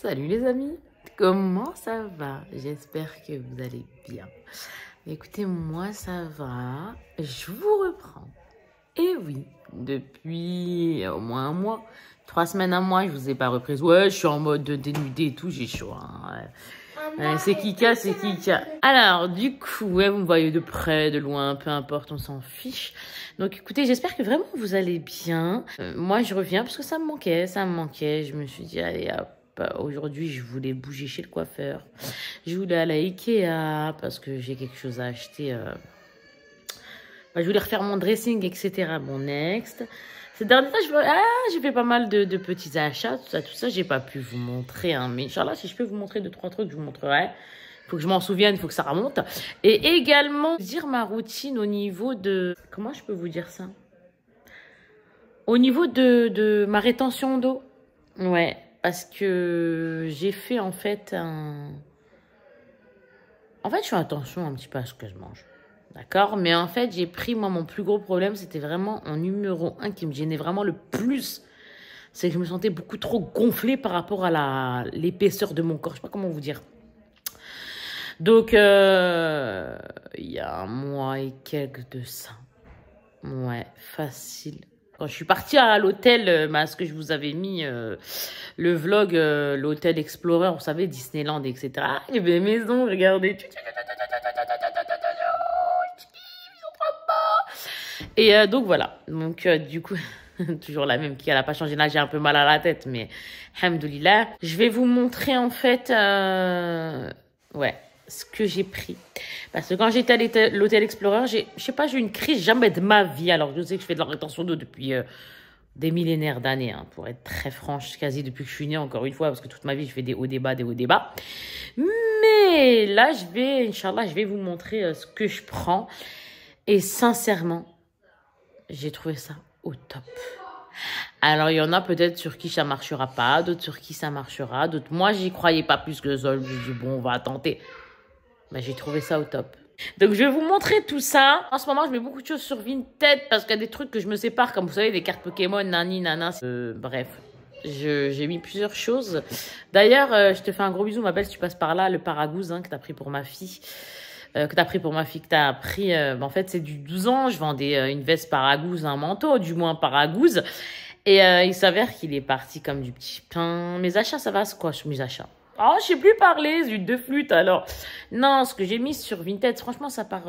Salut les amis, comment ça va? J'espère que vous allez bien. Écoutez, moi ça va, je vous reprends. Et oui, depuis au moins un mois, 3 semaines, un mois, je vous ai pas reprise. Ouais, je suis en mode dénudé et tout, j'ai chaud. Hein. C'est Kika, c'est Kika. Alors, du coup, ouais, vous me voyez de près, de loin, peu importe, on s'en fiche. Donc, écoutez, j'espère que vraiment vous allez bien. Moi, je reviens parce que ça me manquait, Je me suis dit, allez, hop. Aujourd'hui, je voulais bouger chez le coiffeur. Je voulais aller à Ikea parce que j'ai quelque chose à acheter. Je voulais refaire mon dressing, etc. Bon, next. Ces derniers temps, j'ai fait pas mal de petits achats, tout ça. J'ai pas pu vous montrer, hein, mais Inch'Allah, si je peux vous montrer 2-3 trucs, je vous montrerai. Faut que je m'en souvienne, faut que ça remonte. Et également, dire ma routine au niveau de... Comment je peux vous dire ça? Au niveau de ma rétention d'eau. Ouais, parce que j'ai fait en fait un... En fait, je fais attention un petit peu à ce que je mange. D'accord? Mais en fait, j'ai pris, moi, mon plus gros problème, c'était vraiment en numéro 1 qui me gênait vraiment le plus. C'est que je me sentais beaucoup trop gonflée par rapport à l'épaisseur de mon corps. Je sais pas comment vous dire. Donc, il y a un mois et quelques de ça. Ouais, facile. Quand je suis partie à l'hôtel, ce que je vous avais mis, le vlog, l'hôtel Explorer, vous savez, Disneyland, etc. Il y avait des maisons, regardez. Et donc voilà, donc du coup, toujours la même qui n'a pas changé. Là, j'ai un peu mal à la tête, mais alhamdoulilah. Je vais vous montrer en fait, ouais, ce que j'ai pris. Parce que quand j'étais à l'hôtel Explorer, je sais pas, j'ai eu une crise jamais de ma vie. Alors je sais que je fais de la rétention d'eau depuis des millénaires d'années, hein, pour être très franche, quasi depuis que je suis née, encore une fois, parce que toute ma vie, je fais des hauts débats, des hauts débats. Mais là, Inch'Allah, je vais vous montrer ce que je prends. Et sincèrement, j'ai trouvé ça au top. Alors, il y en a peut-être sur qui ça marchera pas, d'autres sur qui ça marchera, d'autres... Moi, j'y croyais pas plus que ça. Je me suis dit, bon, on va tenter. Mais j'ai trouvé ça au top. Donc, je vais vous montrer tout ça. En ce moment, je mets beaucoup de choses sur Vinted parce qu'il y a des trucs que je me sépare, comme vous savez, des cartes Pokémon, nani, nana. Bref, j'ai mis plusieurs choses. D'ailleurs, je te fais un gros bisou, ma belle, si tu passes par là, le paragouze que tu as pris pour ma fille. Que tu as pris pour ma fille, que tu as pris... en fait, c'est du 12 ans. Je vendais une veste paragouze, un manteau, du moins paragouze. Et il s'avère qu'il est parti comme du petit pain. Mes achats, ça va, c'est quoi mes achats? Oh, je sais plus parler, zut de flûte, alors. Non, ce que j'ai mis sur Vinted, franchement, ça part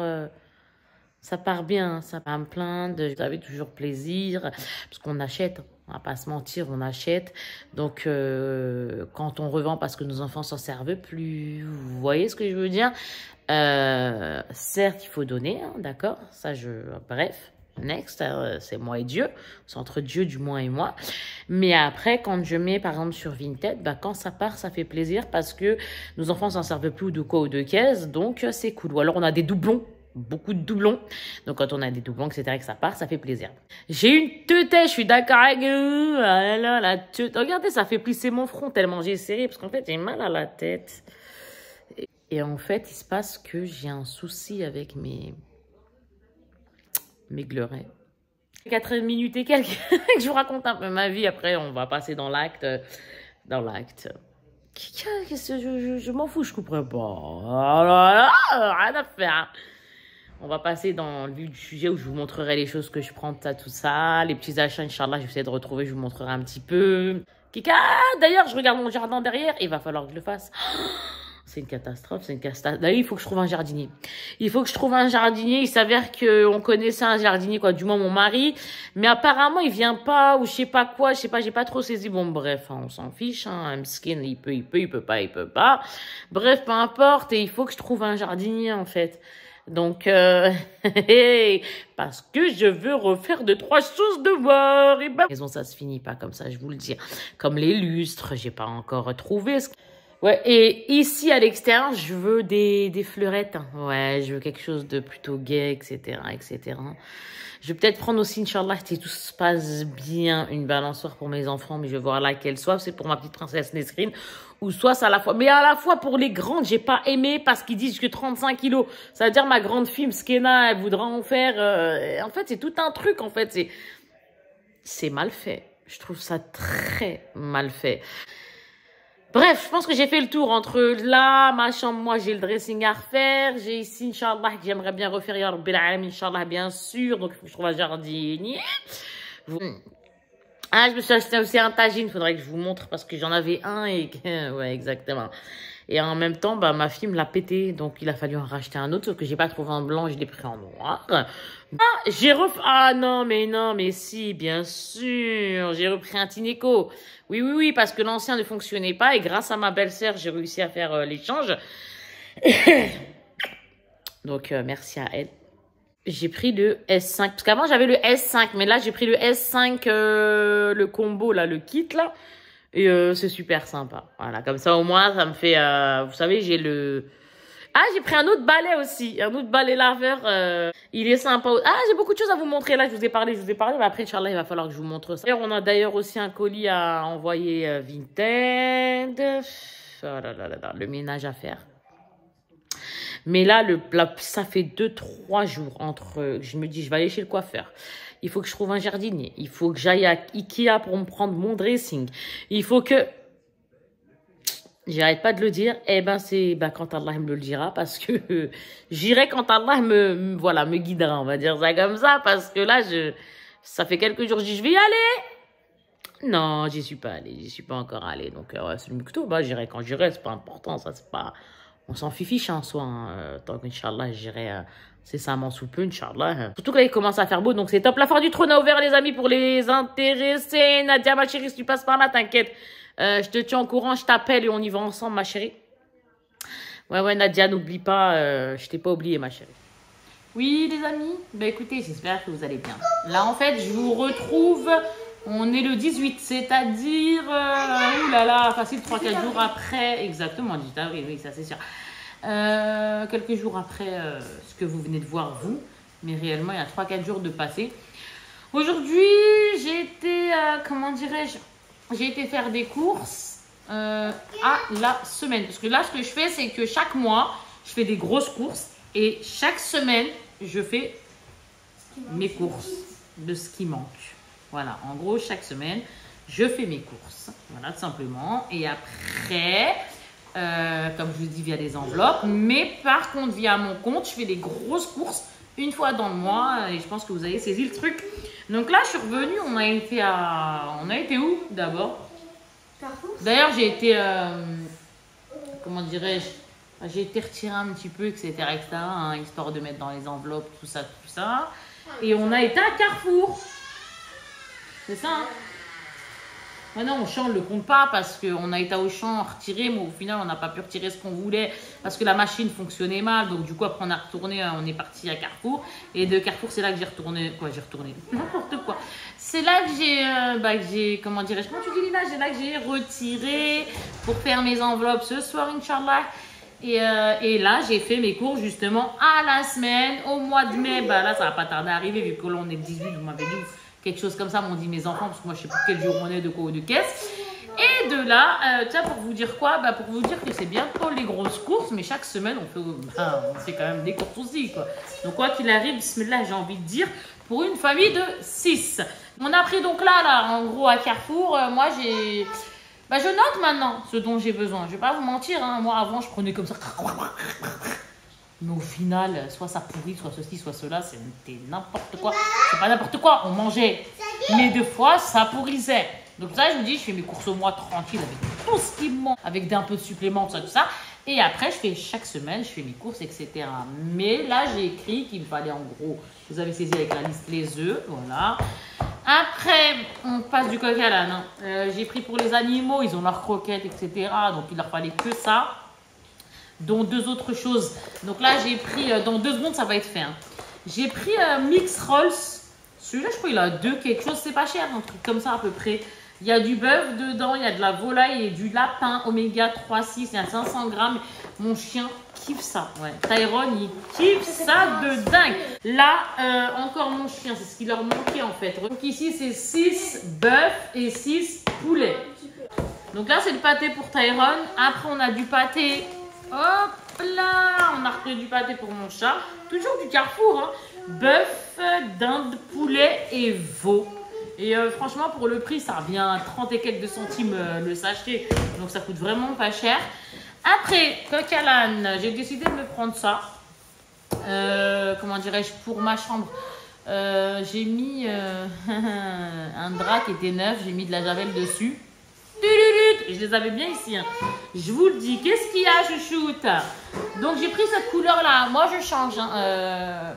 bien. Ça part me plaindre. Vous avez toujours plaisir. Parce qu'on achète. On va pas se mentir, on achète. Donc, quand on revend parce que nos enfants s'en servent plus, vous voyez ce que je veux dire? Certes, il faut donner, hein, d'accord? Bref, next, c'est moi et Dieu. C'est entre Dieu, du moins, et moi. Mais après, quand je mets, par exemple, sur Vinted, quand ça part, ça fait plaisir parce que nos enfants s'en servent plus ou de quoi ou de caisse. Donc, c'est cool. Ou alors, on a des doublons. Beaucoup de doublons. Donc, quand on a des doublons, etc., que ça part, ça fait plaisir. J'ai une teutée, je suis d'accord avec vous. Ah là, la teute. Regardez, ça fait plisser mon front tellement j'ai serré. Parce qu'en fait, j'ai mal à la tête. Et en fait, il se passe que j'ai un souci avec mes glerets. 4 minutes et quelques, que je vous raconte un peu ma vie. Après, on va passer dans l'acte. Je m'en fous, je couperai pas. Oh là là, rien à faire. On va passer dans le vif du sujet où je vous montrerai les choses que je prends, tout ça. Les petits achats, Inch'Allah, je vais essayer de retrouver, je vous montrerai un petit peu. Kika, d'ailleurs, je regarde mon jardin derrière. Il va falloir que je le fasse. C'est une catastrophe, c'est une catastrophe. D'ailleurs, il faut que je trouve un jardinier. Il faut que je trouve un jardinier. Il s'avère qu'on connaissait un jardinier, quoi, du moins mon mari. Mais apparemment, il vient pas, ou je sais pas quoi, j'ai pas trop saisi. Bon, bref, hein, on s'en fiche, hein. Mskin, il peut pas. Bref, peu importe. Et il faut que je trouve un jardinier, en fait. Donc, parce que je veux refaire 2-3 choses de voir. Et la maison, ça se finit pas comme ça, je vous le dis. Comme les lustres, j'ai pas encore trouvé. Ouais, et ici, à l'extérieur, je veux des fleurettes. Hein. Ouais, je veux quelque chose de plutôt gai, etc., etc. Je vais peut-être prendre aussi, Inch'Allah, si tout se passe bien, une balançoire pour mes enfants, mais je vais voir laquelle. Soit c'est pour ma petite princesse Nesrine, ou soit c'est à la fois. Mais à la fois, pour les grandes, j'ai pas aimé parce qu'ils disent que 35 kilos. Ça veut dire ma grande fille, Mskena, elle voudra en faire... En fait, c'est tout un truc, en fait. C'est mal fait. Je trouve ça très mal fait. Bref, je pense que j'ai fait le tour entre là, ma chambre, moi j'ai le dressing à refaire. J'ai ici, Inch'Allah, que j'aimerais bien refaire, ya Rabbil Alamin, Inch'Allah, bien sûr. Donc il faut que je trouve un jardinier. Ah, je me suis acheté aussi un tagine, faudrait que je vous montre parce que j'en avais un et ouais, exactement. Et en même temps, bah, ma fille me l'a pété, donc il a fallu en racheter un autre, sauf que j'ai pas trouvé en blanc, je l'ai pris en noir. Ah, ah non, mais si, bien sûr, j'ai repris un Tineco. Oui, parce que l'ancien ne fonctionnait pas et grâce à ma belle-sœur, j'ai réussi à faire l'échange. Donc, merci à elle. J'ai pris le S5, parce qu'avant j'avais le S5, mais là j'ai pris le S5, le combo, là, le kit, là. Et c'est super sympa. Voilà, comme ça au moins ça me fait, vous savez, j'ai le... Ah, j'ai pris un autre balai aussi, un autre balai laveur. Il est sympa. Ah, j'ai beaucoup de choses à vous montrer. Là, je vous ai parlé, mais après, Inch'Allah, il va falloir que je vous montre ça. On a d'ailleurs aussi un colis à envoyer Vinted. Oh là là là là, le ménage à faire. Mais là, ça fait 2-3 jours entre... Je me dis, je vais aller chez le coiffeur. Il faut que je trouve un jardinier. Il faut que j'aille à Ikea pour me prendre mon dressing. Il faut que... J'arrête pas de le dire. Eh ben, c'est quand Allah me le dira. Parce que j'irai quand Allah me guidera. On va dire ça comme ça. Parce que là, ça fait quelques jours que je dis, je vais y aller. Non, j'y suis pas allée. J'y suis pas encore allée. Donc, ouais, c'est le micto. Bah, j'irai quand j'irai. C'est pas important. Ça, c'est pas... On s'en fiche en soi. Tant qu'Inch'Allah, j'irai... c'est ça, m'en sous peu, Inch'Allah. Surtout que là, il commence à faire beau, donc c'est top. La foire du trône a ouvert, les amis, pour les intéressés. Nadia, ma chérie, si tu passes par là, t'inquiète. Je te tiens au courant, je t'appelle et on y va ensemble, ma chérie. Ouais, Nadia, n'oublie pas, je t'ai pas oublié, ma chérie. Oui, les amis, bah écoutez, j'espère que vous allez bien. Là, en fait, je vous retrouve, on est le 18, c'est-à-dire, oulala, facile, 3-4 jours après, exactement, 18 avril, oui, ça c'est sûr. Quelques jours après ce que vous venez de voir vous, mais réellement il y a 3-4 jours de passé. Aujourd'hui j'ai été, comment dirais-je, j'ai été faire des courses à la semaine. Parce que là ce que je fais c'est que chaque mois je fais des grosses courses et chaque semaine je fais mes courses de ce qui manque. Voilà, en gros chaque semaine je fais mes courses, voilà tout simplement. Et après... comme je vous dis, via des enveloppes. Mais par contre, via mon compte, je fais des grosses courses une fois dans le mois. Et je pense que vous avez saisi le truc. Donc là, je suis revenue. On a été où d'abord? D'ailleurs, j'ai été... comment dirais-je? J'ai été retirer un petit peu, etc. hein, histoire de mettre dans les enveloppes, tout ça, tout ça. Et on a été à Carrefour. C'est ça, hein? Maintenant, Auchan, on ne le compte pas parce qu'on a été à Auchan retirer, mais au final, on n'a pas pu retirer ce qu'on voulait parce que la machine fonctionnait mal. Donc, du coup, après, on a retourné, on est parti à Carrefour. Et de Carrefour, c'est là que j'ai retourné. Quoi, j'ai retourné? N'importe quoi. C'est là que j'ai, comment dirais-je? Comment tu dis, Lina? C'est là que j'ai retiré pour faire mes enveloppes ce soir, Inch'Allah. Et là, j'ai fait mes cours justement à la semaine, au mois de mai. Bah là, ça va pas tarder à arriver vu que là, on est le 18, vous m'avez dit. Quelque chose comme ça m'ont dit mes enfants, parce que moi je sais plus quel jour on est, de quoi ou de qu'est-ce. Et de là, pour vous dire quoi? Bah pour vous dire que c'est bientôt les grosses courses, mais chaque semaine on fait quand même des courses aussi, quoi. Donc quoi qu'il arrive, bismillah, j'ai envie de dire, pour une famille de 6. On a pris donc là, en gros à Carrefour, moi j'ai... Bah je note maintenant ce dont j'ai besoin. Je vais pas vous mentir, hein. Moi avant je prenais comme ça. Mais au final, soit ça pourrit, soit ceci, soit cela, c'était n'importe quoi. C'est pas n'importe quoi, on mangeait. Mais des fois, ça pourrissait. Donc ça, je me dis, je fais mes courses au mois tranquille avec tout ce qui me manque, avec un peu de supplément, tout ça. Et après, je fais chaque semaine, je fais mes courses, etc. Mais là, j'ai écrit qu'il me fallait en gros, vous avez saisi avec la liste, les œufs, voilà. Après, on passe du coq à l'âne. Hein. J'ai pris pour les animaux, ils ont leurs croquettes, etc. Donc il leur fallait que ça. Dont 2 autres choses. Donc là, j'ai pris, dans 2 secondes, ça va être fait. Hein. J'ai pris Mix Rolls. Celui-là, je crois qu'il a 2 quelque chose. C'est pas cher, un truc comme ça à peu près. Il y a du bœuf dedans, il y a de la volaille et du lapin oméga 3,6. Il y a 500 grammes. Mon chien kiffe ça. Ouais. Tyrone, il kiffe ça de dingue. Là, encore mon chien, c'est ce qui leur manquait en fait. Donc ici, c'est 6 bœufs et 6 poulets. Donc là, c'est le pâté pour Tyrone. Après, on a du pâté... Hop là, on a repris du pâté pour mon chat. Toujours du Carrefour, hein. Bœuf, dinde, poulet et veau. Et franchement, pour le prix, ça revient à 30 et quelques centimes le sachet. Donc ça coûte vraiment pas cher. Après, coq à l'âne, j'ai décidé de me prendre ça. Comment dirais-je, pour ma chambre. J'ai mis un drap qui était neuf, j'ai mis de la javel dessus. Je les avais bien ici. Hein. Je vous le dis. Qu'est-ce qu'il y a, chouchoute? Donc j'ai pris cette couleur-là. Moi, je change. Hein.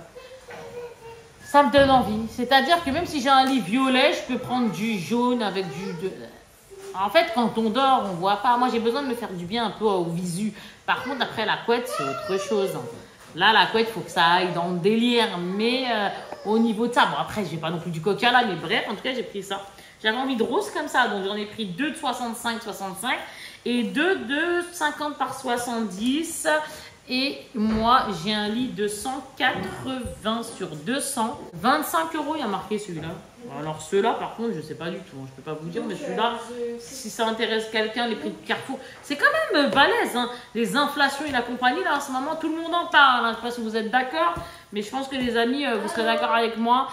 Ça me donne envie. C'est-à-dire que même si j'ai un lit violet, je peux prendre du jaune avec du... En fait, quand on dort, on voit pas. Moi, j'ai besoin de me faire du bien un peu au visu. Par contre, après, la couette, c'est autre chose. Là, la couette, il faut que ça aille dans le délire. Mais au niveau de ça, bon, après, je n'ai pas non plus du coca là, mais bref, en tout cas, j'ai pris ça. J'avais envie de rose comme ça, donc j'en ai pris 2 de 65 et 2 de 50 par 70. Et moi, j'ai un lit de 180 sur 200. 25 €, il y a marqué celui-là. Alors ceux-là, par contre, je ne sais pas du tout. Je ne peux pas vous dire, mais celui-là, si ça intéresse quelqu'un, les prix de Carrefour, c'est quand même balèze. Hein. Les inflations et la compagnie, là, en ce moment, tout le monde en parle. Hein. Je ne sais pas si vous êtes d'accord, mais je pense que les amis, vous serez d'accord avec moi.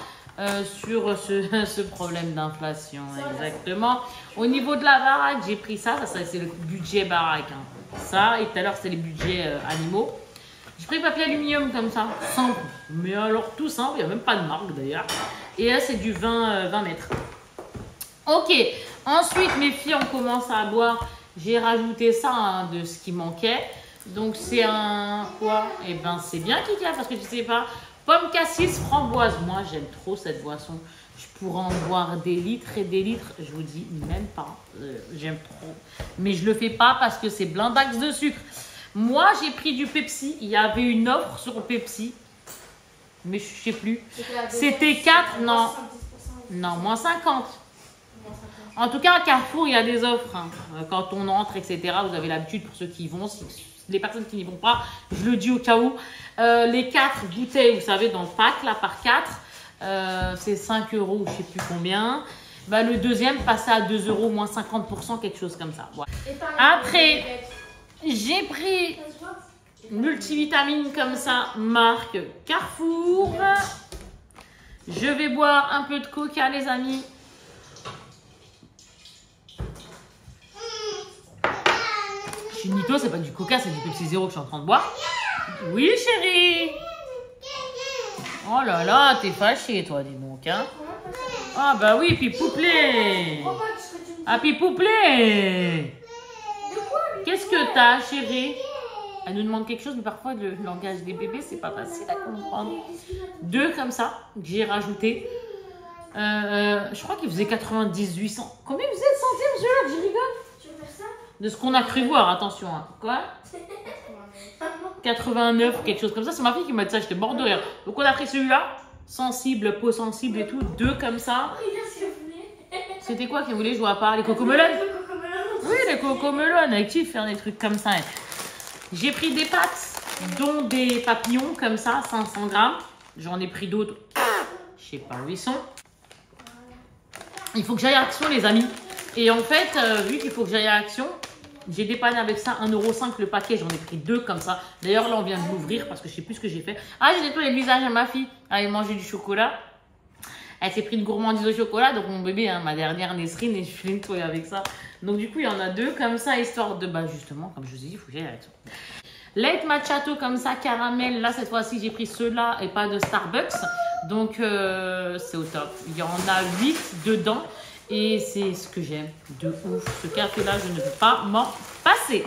Sur ce problème d'inflation, exactement. Au niveau de la baraque, j'ai pris ça c'est le budget baraque. Hein. Ça, et tout à l'heure, c'est les budgets animaux. J'ai pris papier aluminium comme ça, simple. Mais alors, tout simple, il n'y a même pas de marque d'ailleurs. Et là, c'est du 20 mètres. Ok, ensuite, mes filles ont commencé à boire. J'ai rajouté ça hein, de ce qui manquait. Donc, c'est un quoi? Eh ben, c'est bien Kika, parce que tu sais pas. Pomme cassis, framboise. Moi, j'aime trop cette boisson. Je pourrais en boire des litres et des litres. Je vous dis, même pas. J'aime trop. Mais je le fais pas parce que c'est blindax de sucre. Moi, j'ai pris du Pepsi. Il y avait une offre sur Pepsi. Mais je sais plus. C'était 4, non. Non, moins 50. En tout cas, à Carrefour, il y a des offres. Hein. Quand on entre, etc., vous avez l'habitude pour ceux qui y vont. Les personnes qui n'y vont pas, je le dis au cas où. Les 4 bouteilles, vous savez, dans le pack, là, par 4, c'est 5 €, je ne sais plus combien. Bah, le deuxième passait à 2 €, moins 50%, quelque chose comme ça. Voilà. Après, j'ai pris multivitamine comme ça, marque Carrefour. Je vais boire un peu de coca, les amis. Nito, c'est pas du coca, c'est du Pepsi Zéro que je suis en train de boire. Oui, chérie. Oh là là, t'es fâchée, toi, dis donc. Hein. Ah bah oui, Pipouplé. Ah, Pipouplé. Qu'est-ce que t'as, chérie? Elle nous demande quelque chose, mais parfois, le langage des bébés, c'est pas facile à comprendre. 2 comme ça, que j'ai rajouté. Je crois qu'il faisait 98 cents. Combien vous êtes centimes, celui-là? Je rigole. De ce qu'on a cru voir, attention. Hein. Quoi? 89, quelque chose comme ça. C'est ma fille qui m'a dit ça, j'étais mort de rire. Donc on a pris celui-là, sensible, peau sensible et tout. 2 comme ça. C'était quoi qu'ils voulaient? Je vois pas. Les cocomelons? Oui, les cocomelons. Avec qui faire des trucs comme ça. J'ai pris des pâtes, dont des papillons comme ça, 500 grammes. J'en ai pris d'autres. Je sais pas où ils sont. Il faut que j'aille à Action, les amis. Et en fait, vu qu'il faut que j'aille à Action, j'ai dépanné avec ça 1,5 € le paquet. J'en ai pris 2 comme ça. D'ailleurs, là, on vient de l'ouvrir parce que je sais plus ce que j'ai fait. Ah, j'ai nettoyé le visage à ma fille. Elle a mangé du chocolat. Elle s'est pris une gourmandise au chocolat. Donc, mon bébé, hein, ma dernière Nesrine, et je l'ai nettoyé avec ça. Donc, du coup, il y en a 2 comme ça, histoire de, bah, justement, comme je vous ai dit, il faut que j'aille à Action. Late Macchiato comme ça, caramel. Là, cette fois-ci, j'ai pris ceux-là et pas de Starbucks. Donc, c'est au top. Il y en a 8 dedans. Et c'est ce que j'aime de ouf. Ce café-là, je ne peux pas m'en passer.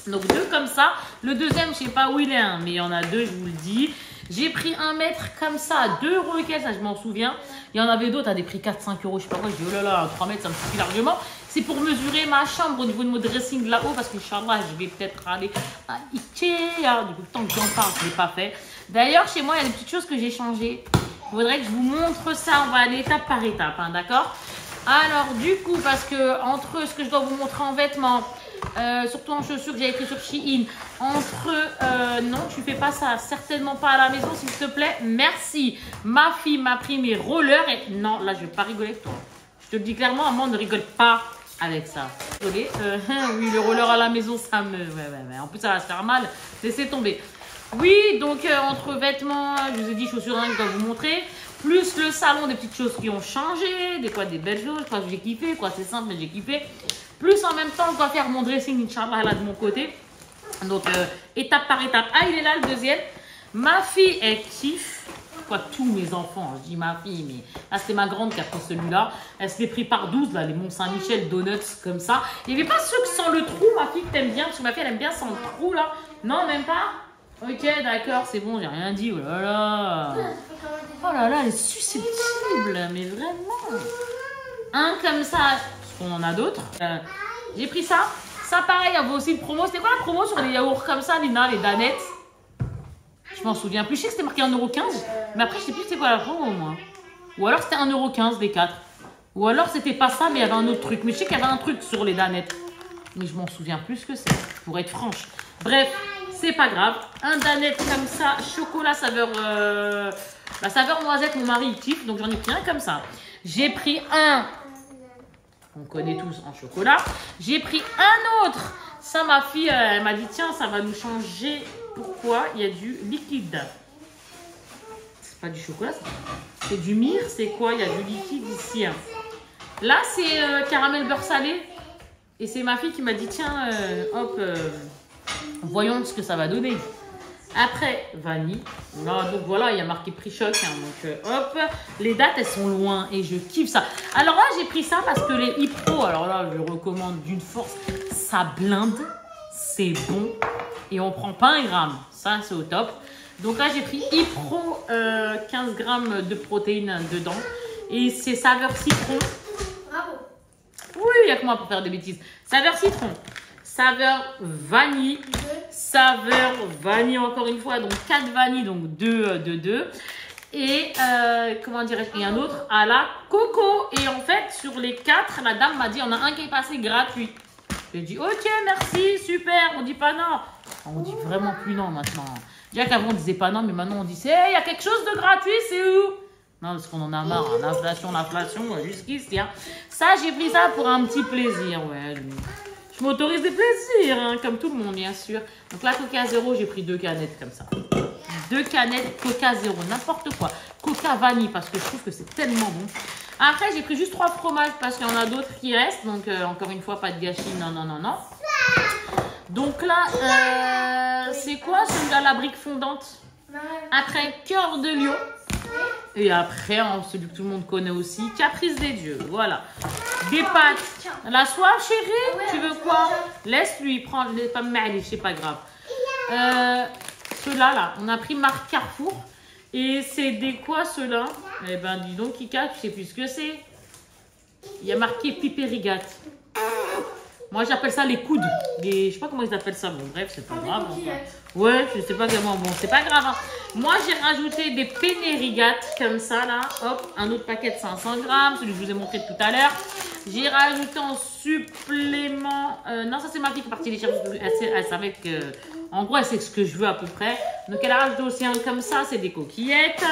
Donc, 2 comme ça. Le deuxième, je ne sais pas où il est, hein, mais il y en a 2, je vous le dis. J'ai pris 1 mètre comme ça, à 2 € et quelques, ça je m'en souviens. Il y en avait d'autres à des prix 4-5 €, je sais pas quoi. Je dis, oh là là, 3 mètres, ça me suffit largement. C'est pour mesurer ma chambre au niveau de mon dressing là-haut, parce qu'Inch'Allah, je vais peut-être aller à Ikea. Du coup, tant que j'en parle, je ne l'ai pas fait. D'ailleurs, chez moi, il y a des petites choses que j'ai changées. Il faudrait que je vous montre ça. On va aller étape par étape, hein, d'accord? Alors, du coup, parce que entre ce que je dois vous montrer en vêtements, surtout en chaussures que j'ai écrit sur Shein, non, tu fais pas ça, certainement pas à la maison, s'il te plaît, merci. Ma fille m'a pris mes rollers et non, là, je vais pas rigoler avec toi. Je te le dis clairement, maman, ne rigole pas avec ça. Désolée, oui, le roller à la maison, ça me... Ouais. En plus, ça va se faire mal, laissez tomber. Oui, donc, entre vêtements, je vous ai dit chaussures, hein, je dois vous montrer. Plus le salon, des petites choses qui ont changé, des belles choses, quoi, j'ai kiffé, quoi, c'est simple, mais j'ai kiffé. Plus en même temps, je dois faire mon dressing, Inch'Allah, là de mon côté. Donc, étape par étape. Ah, il est là, le deuxième. Ma fille, elle kiffe. Quoi, tous mes enfants, je dis ma fille, mais là, c'était ma grande qui a pris celui-là. Elle se l'est pris par 12, là, les Mont-Saint-Michel Donuts, comme ça. Il n'y avait pas ceux qui sans le trou, ma fille, que t'aimes bien, parce que ma fille, elle aime bien sans le trou, là. Non, même pas. Ok, d'accord, c'est bon, j'ai rien dit. Oh là là. Oh là là, elle est susceptible, mais vraiment. Un comme ça, parce qu'on en a d'autres. J'ai pris ça. Ça, pareil, il y avait aussi une promo. C'était quoi la promo sur les yaourts comme ça, Lina, les danettes? Je m'en souviens plus. Je sais que c'était marqué 1,15 €. Mais après, je sais plus c'était quoi la promo, moi. Ou alors c'était 1,15 € les 4. Ou alors c'était pas ça, mais il y avait un autre truc. Mais je sais qu'il y avait un truc sur les danettes. Mais je m'en souviens plus ce que c'est, pour être franche. Bref, c'est pas grave. Un danette comme ça, chocolat saveur... la saveur noisette, mon mari il kiffe. Donc j'en ai pris un comme ça. J'ai pris un... On connaît tous en chocolat. J'ai pris un autre. Ça, ma fille, elle m'a dit, tiens, ça va nous changer. Pourquoi? Il y a du liquide. C'est pas du chocolat, c'est du myrrhe. C'est quoi? Il y a du liquide ici. Là, c'est caramel beurre salé. Et c'est ma fille qui m'a dit, tiens, hop, voyons ce que ça va donner. Après, vanille. Là, donc voilà, il y a marqué prix choc. Hein, donc hop, les dates, elles sont loin et je kiffe ça. Alors là, j'ai pris ça parce que les Ipro, alors là, je recommande d'une force. Ça blinde, c'est bon et on prend pas un gramme. Ça, c'est au top. Donc là, j'ai pris Ipro 15 grammes de protéines dedans. Et c'est saveur citron. Bravo. Oui, il y a que moi pour faire des bêtises. Saveur citron. Saveur vanille, saveur vanille encore une fois, donc 4 vanilles, donc 2. Et comment dirais-je, et un autre à la coco. Et en fait, sur les 4, la dame m'a dit, on a un qui est passé gratuit. J'ai dit, ok, merci, super, on dit pas non. On dit vraiment plus non maintenant. Déjà qu'avant on disait pas non, mais maintenant on dit, il y a quelque chose de gratuit, c'est où? Non, parce qu'on en a marre, hein. L'inflation, jusqu'ici. Hein. Ça, j'ai pris ça pour un petit plaisir, ouais. Je m'autorise des plaisirs, hein, comme tout le monde, bien sûr. Donc là, Coca 0, j'ai pris 2 canettes comme ça. 2 canettes Coca 0, n'importe quoi. Coca vanille, parce que je trouve que c'est tellement bon. Après, j'ai pris juste 3 fromages, parce qu'il y en a d'autres qui restent. Donc, encore une fois, pas de gâchis, non. Donc là, c'est quoi celui-là, la brique fondante? Après, cœur de lion. Et après, celui que tout le monde connaît aussi, Caprice des dieux. Voilà. Des pâtes. La soif, chérie? Tu veux quoi? Laisse-lui prendre les pommes mêlées, c'est pas grave. Ceux-là, là, on a pris marque Carrefour. Et c'est des quoi, ceux-là? Eh ben, dis donc, Kika, tu sais plus ce que c'est. Il y a marqué Pipérigate. Moi, j'appelle ça les coudes. Je sais pas comment ils appellent ça. Bon, bref, c'est pas grave. Enfin. Ouais, je sais pas comment. Bon, c'est pas grave. Hein. Moi, j'ai rajouté des pénérigates comme ça, là. Hop, un autre paquet de 500 grammes. Celui que je vous ai montré tout à l'heure. J'ai rajouté en supplément... non, ça, c'est ma fille qui est partie les chercher. Elle savait que... En gros, elle sait ce que je veux à peu près. Donc, elle a rajouté aussi un comme ça. C'est des coquillettes.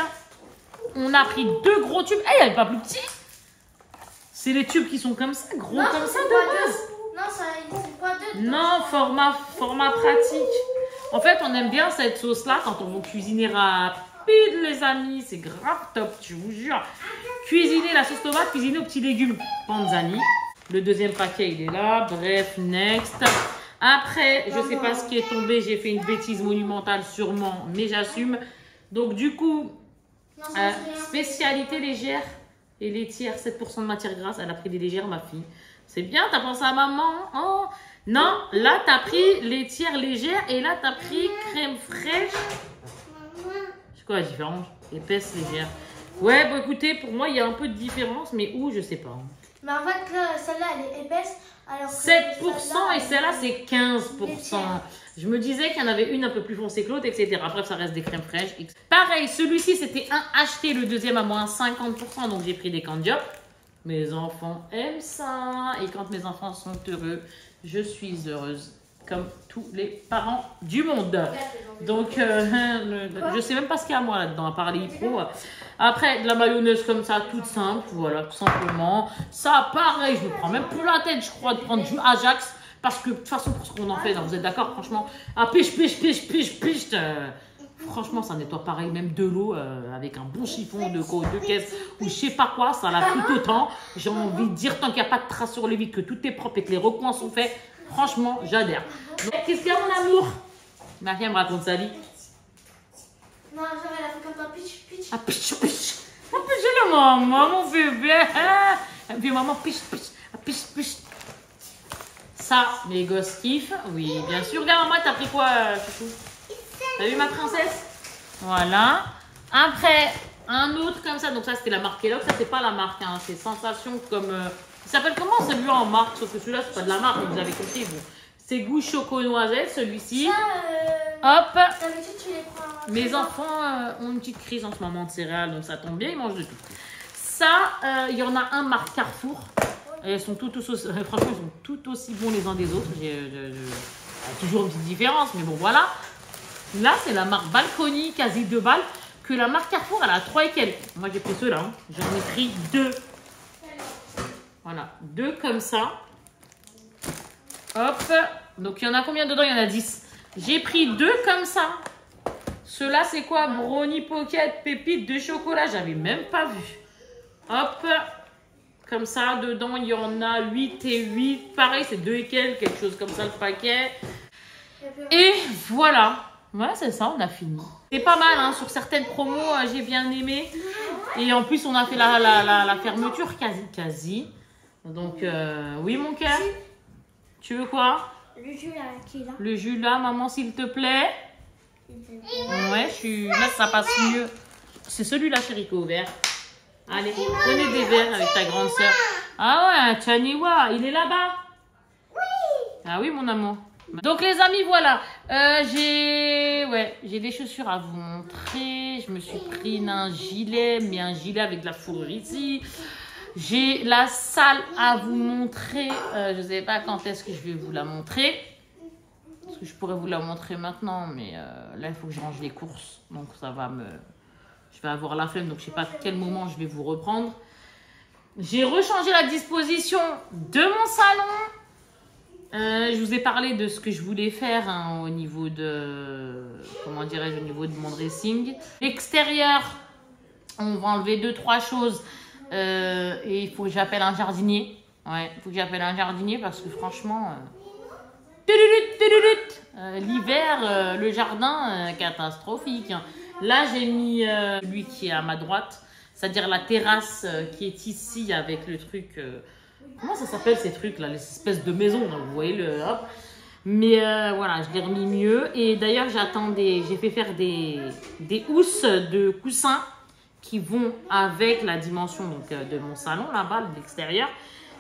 On a pris 2 gros tubes. Eh, il n'y avait pas plus petit. C'est les tubes qui sont comme ça, gros non, comme ça de base. Non, c'est pas 2. Non, format pratique. En fait, on aime bien cette sauce-là quand on veut cuisiner rapide, les amis. C'est grave top, je vous jure. Cuisiner la sauce tomate, cuisiner aux petits légumes. Panzani. Le deuxième paquet, il est là. Bref, next. Après, je sais pas ce qui est tombé. J'ai fait une bêtise monumentale sûrement, mais j'assume. Donc, du coup, spécialité légère et laitière, 7% de matière grasse. Elle a pris des légères, ma fille. C'est bien, t'as pensé à maman? Oh. Non, là, t'as pris laitière légère et là, t'as pris crème fraîche. C'est quoi la différence? Épaisse, légère. Ouais, bon, écoutez, pour moi, il y a un peu de différence, mais où, je sais pas. Mais en fait, celle-là, elle est épaisse. Alors 7% et celle-là, c'est 15%. Je me disais qu'il y en avait une un peu plus foncée que l'autre, etc. Bref, ça reste des crèmes fraîches. Pareil, celui-ci, c'était un acheté, le deuxième à moins 50%, donc j'ai pris des candiopes. Mes enfants aiment ça. Et quand mes enfants sont heureux, je suis heureuse. Comme tous les parents du monde. Donc, je sais même pas ce qu'il y a moi là-dedans, à part les Ipro. Après, de la mayonnaise comme ça, toute simple. Voilà, tout simplement. Ça, pareil, je me prends même plus la tête, je crois, de prendre du Ajax. Parce que, de toute façon, pour ce qu'on en fait, vous êtes d'accord, franchement. Ah, piche. Franchement, ça nettoie pareil, même de l'eau avec un bon chiffon de caisse ou je sais pas quoi, ça lave tout autant. J'ai envie de dire, tant qu'il n'y a pas de traces sur le vide, que tout est propre et que les recoins sont faits, franchement, j'adhère. Qu'est-ce qu'il y a, mon amour? Ma fille me raconte sa vie. Non, genre, elle a fait comme ça, pitch, pitch. Ah, pitch, pitch. Ah, pitch, le maman, mon bébé. Et puis, maman, pitch, pitch. Ah, pitch, pitch. Ça, les gosses kiffent. Oui, bien sûr. Regarde, maman, t'as pris quoi, chouchou? T'as vu ma princesse? Voilà. Après, un autre comme ça. Donc ça, c'était la marque Kellogg. Ça, c'est pas la marque. Hein. C'est Sensation comme... Il s'appelle comment celui-là en marque? Sauf que celui-là, c'est pas de la marque. Vous avez compris, vous. C'est goût choco-noisette, celui-ci. Hop. D'habitude, tu les prends. Mes enfants ont une petite crise en ce moment de céréales. Donc ça tombe bien, ils mangent de tout. Ça, il y en a un marque Carrefour. Et elles sont toutes aussi... franchement, ils sont tout aussi bons les uns des autres. Il y a toujours une petite différence, mais bon, voilà. Là, c'est la marque Balcony, quasi 2 balles, que la marque Carrefour, elle a 3 et quelques. Moi, j'ai pris ceux-là. Hein. J'en ai pris 2. Voilà, 2 comme ça. Hop. Donc, il y en a combien dedans? Il y en a 10. J'ai pris 2 comme ça. Ceux-là, c'est quoi? Brownie Pocket, pépites de chocolat. J'avais même pas vu. Hop. Comme ça, dedans, il y en a 8 et 8. Pareil, c'est 2 et quelques, quelque chose comme ça, le paquet. Et voilà. Voilà, c'est ça, on a fini. C'est pas mal, hein, sur certaines promos, j'ai bien aimé. Et en plus, on a fait la fermeture quasi. Donc, oui, mon cœur. Tu veux quoi? Le jus là, qui est là. Le jus là, maman, s'il te plaît. Ouais, là, ça passe mieux. C'est celui-là, chérie, qui est ouvert. Allez, prenez des verres avec ta grande soeur. Ah ouais, Chaniwa, il est là-bas. Oui. Ah oui, mon amour. Donc les amis, voilà, j'ai des chaussures à vous montrer. Je me suis pris un gilet, mais un gilet avec de la fourrure ici. J'ai la salle à vous montrer. Je ne sais pas quand est-ce que je vais vous la montrer. Parce que je pourrais vous la montrer maintenant, mais là, il faut que je range les courses. Donc ça va je vais avoir la flemme, donc je ne sais pas à quel moment je vais vous reprendre. J'ai rechangé la disposition de mon salon. Je vous ai parlé de ce que je voulais faire hein, au niveau de, comment dirais-je, au niveau de mon dressing. L'extérieur, on va enlever 2-3 choses et il faut que j'appelle un jardinier. Ouais, il faut que j'appelle un jardinier parce que franchement, l'hiver, le jardin, catastrophique. Là, j'ai mis lui qui est à ma droite, c'est-à-dire la terrasse qui est ici avec le truc... comment ça s'appelle ces trucs là, les espèces de maisons, donc vous voyez le hop. Mais voilà, je l'ai remis mieux. Et d'ailleurs, j'ai fait faire des housses de coussins qui vont avec la dimension donc, de mon salon là-bas, de l'extérieur.